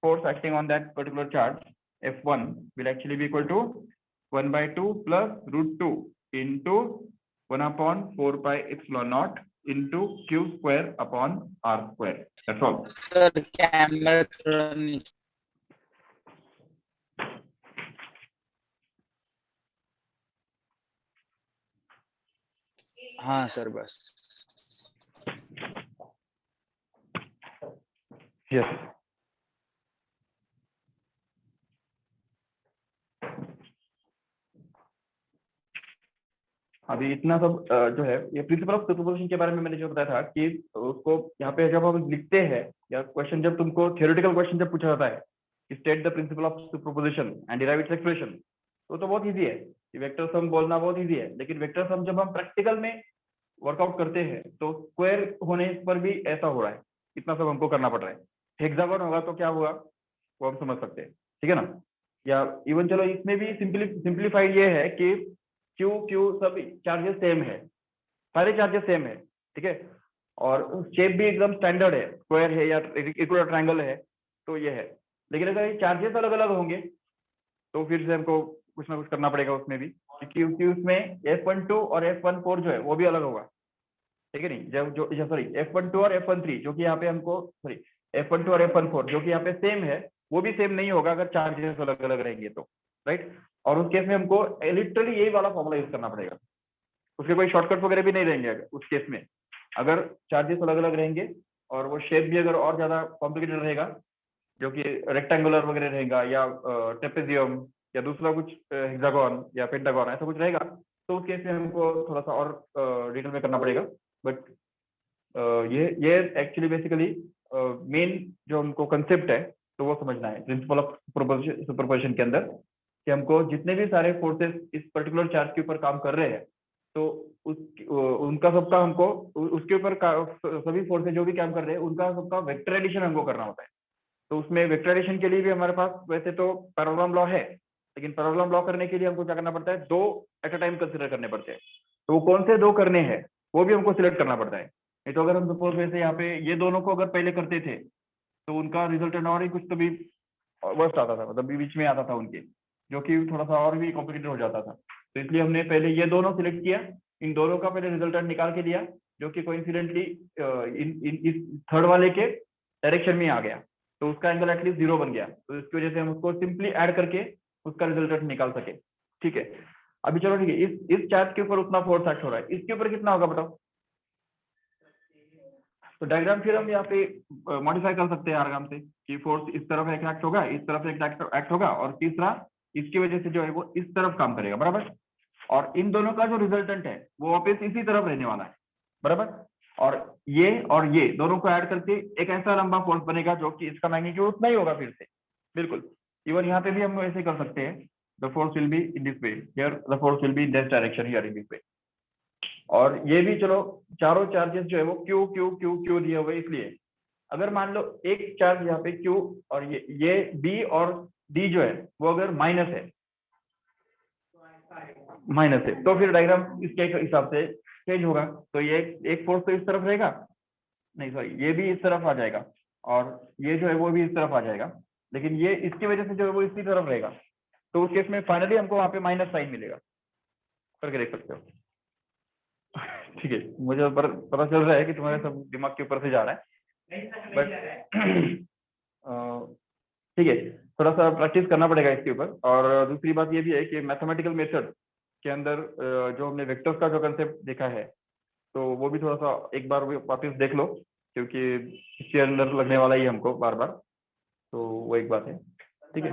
force acting on that particular charge F1 will actually be equal to 1/2 plus √2 into 1/4 pi epsilon naught into q square upon r square. That's all. Sir camera थोड़ा नीचे, हाँ sir बस। Yes. अभी इतना सब जो है ये प्रिंसिपल ऑफ सुपरपोजिशन के बारे में मैंने जो बताया था कि उसको यहाँ पे जब हम लिखते हैं या क्वेश्चन जब तुमको थियोरेटिकल क्वेश्चन जब पूछा जाता है state the principle of superposition and derive its expression, तो बहुत इजी है, वेक्टर सम बोलना बहुत इजी है, लेकिन वेक्टर सम जब हम प्रैक्टिकल में वर्कआउट करते हैं तो स्क्वायर होने पर भी ऐसा हो रहा है, इतना सब हमको करना पड़ रहा है। हेक्सागन होगा तो क्या हुआ वो हम समझ सकते हैं, ठीक है ना। या इवन चलो इसमें भी सिंप्लीफाइड ये है कि क्यू सब चार्जेस सेम है, सारे चार्जेस सेम है, ठीक है, और शेप भी एकदम स्टैंडर्ड है, स्क्वायर है या इक्विलैटरल ट्रायंगल है, तो ये है। लेकिन अगर ये चार्जेस अलग अलग होंगे तो फिर से हमको कुछ ना कुछ करना पड़ेगा उसमें भी, क्योंकि उसमें F12 और F14 जो है वो भी अलग होगा, ठीक है नहीं, जब जो सॉरी F12 और F13 जो कि यहाँ पे हमको सॉरी F12 और F14 जो कि यहाँ पे सेम है, वो भी सेम नहीं होगा अगर चार्जेस अलग अलग रहेंगे तो, राइट। और उस केस में हमको लिटरली यही वाला फॉर्मूला यूज करना पड़ेगा, उसके कोई शॉर्टकट वगैरह भी नहीं रहेंगे उस केस में। अगर चार्जेस अलग अलग रहेंगे और वो शेप भी अगर और ज्यादा कॉम्प्लिकेटेड रहेगा, जो कि रेक्टेंगुलर वगैरह रहेगा या ट्रेपेजियम या दूसरा कुछ हेक्सागोन या पेंटागोन ऐसा कुछ रहेगा, तो उस केस में हमको थोड़ा सा और डिटेल में करना पड़ेगा। बट ये एक्चुअली बेसिकली मेन जो हमको कंसेप्ट है तो वो समझना है प्रिंसिपल ऑफ सुपरपोजिशन के अंदर, कि हमको जितने भी सारे फोर्सेस इस पर्टिकुलर चार्ज के ऊपर काम कर रहे हैं तो उनका सबका हमको उसके ऊपर सभी फोर्सेस जो भी काम कर रहे हैं उनका सबका वेक्टर एडिशन हमको करना होता है। तो उसमें वेक्टर एडिशन के लिए भी हमारे पास वैसे तो पैरेललोग्राम लॉ है, लेकिन पैरेललोग्राम लॉ करने के लिए हमको क्या करना पड़ता है, दो एट अ टाइम कंसिडर करने पड़ते हैं। तो वो कौन से दो करने हैं वो भी हमको सिलेक्ट करना पड़ता है। नहीं तो अगर हम सपोज वैसे यहाँ पे ये दोनों को अगर पहले करते थे तो उनका रिजल्टेंट और ही कुछ तो भी वर्स्ट आता था, मतलब बीच में आता था उनके, जो कि थोड़ा सा और भी कॉम्प्लिकेटेड हो जाता था। तो इसलिए हमने पहले ये दोनों सिलेक्ट किया, इन दोनों का पहले रिजल्टेंट निकाल के दिया, जो कि कोइंसिडेंटली इस थर्ड वाले के डायरेक्शन में आ गया, तो उसका एंगल एटलीस्ट 0 बन गया। तो इसकी वजह से हम उसको सिंपली ऐड करके उसका रिजल्टेंट निकाल सके। ठीक है, अभी चलो ठीक है, इस चार्ज के ऊपर उतना फोर्स एक्ट हो रहा है, इसके ऊपर कितना होगा बताओ। तो डायग्राम फिर हम यहाँ पे मॉडिफाई कर सकते हैं आराम से कि फोर्स इस तरफ एक एक्ट होगा, इस तरफ एक एक्ट होगा, और तीसरा इसकी वजह से जो है वो इस तरफ काम करेगा, बराबर। और इन दोनों का जो रिजल्टेंट है वो वापस इसी तरफ रहने वाला है, बराबर। और ये दोनों को ऐड करके एक ऐसा लंबा फोर्स बनेगा जो कि इसका मैग्नीट्यूड उतना ही होगा फिर से, बिल्कुल। इवन यहाँ पे भी हम ऐसे कर सकते हैं, the force will be in this way, here the force will be in this direction, here in this वे। और ये भी चलो चारों चार्जेस जो है वो क्यू क्यू क्यू क्यू दिए हुए, इसलिए अगर मान लो एक चार्ज यहाँ पे क्यू और ये बी और डी जो है वो अगर माइनस है तो फिर डायग्राम इसके हिसाब से चेंज होगा। तो ये एक फोर्स तो इस तरफ रहेगा, नहीं सॉरी, ये भी इस तरफ आ जाएगा और ये जो है वो भी इस तरफ आ जाएगा, लेकिन ये इसकी वजह से जो है वो इसी तरफ रहेगा। तो उस केस में फाइनली हमको वहां पे माइनस साइन मिलेगा, करके देख सकते हो। ठीक है, मुझे पता चल रहा है कि तुम्हारे सब दिमाग के ऊपर से जा रहा है, बट ठीक है, थोड़ा सा प्रैक्टिस करना पड़ेगा इसके ऊपर। और दूसरी बात ये भी है कि मैथमेटिकल मेथड के अंदर जो हमने वेक्टर्स का जो कंसेप्ट देखा है तो वो भी थोड़ा सा एक बार वापस देख लो, क्योंकि इसके अंदर लगने वाला ही हमको बार बार, तो वो एक बात है। ठीक है।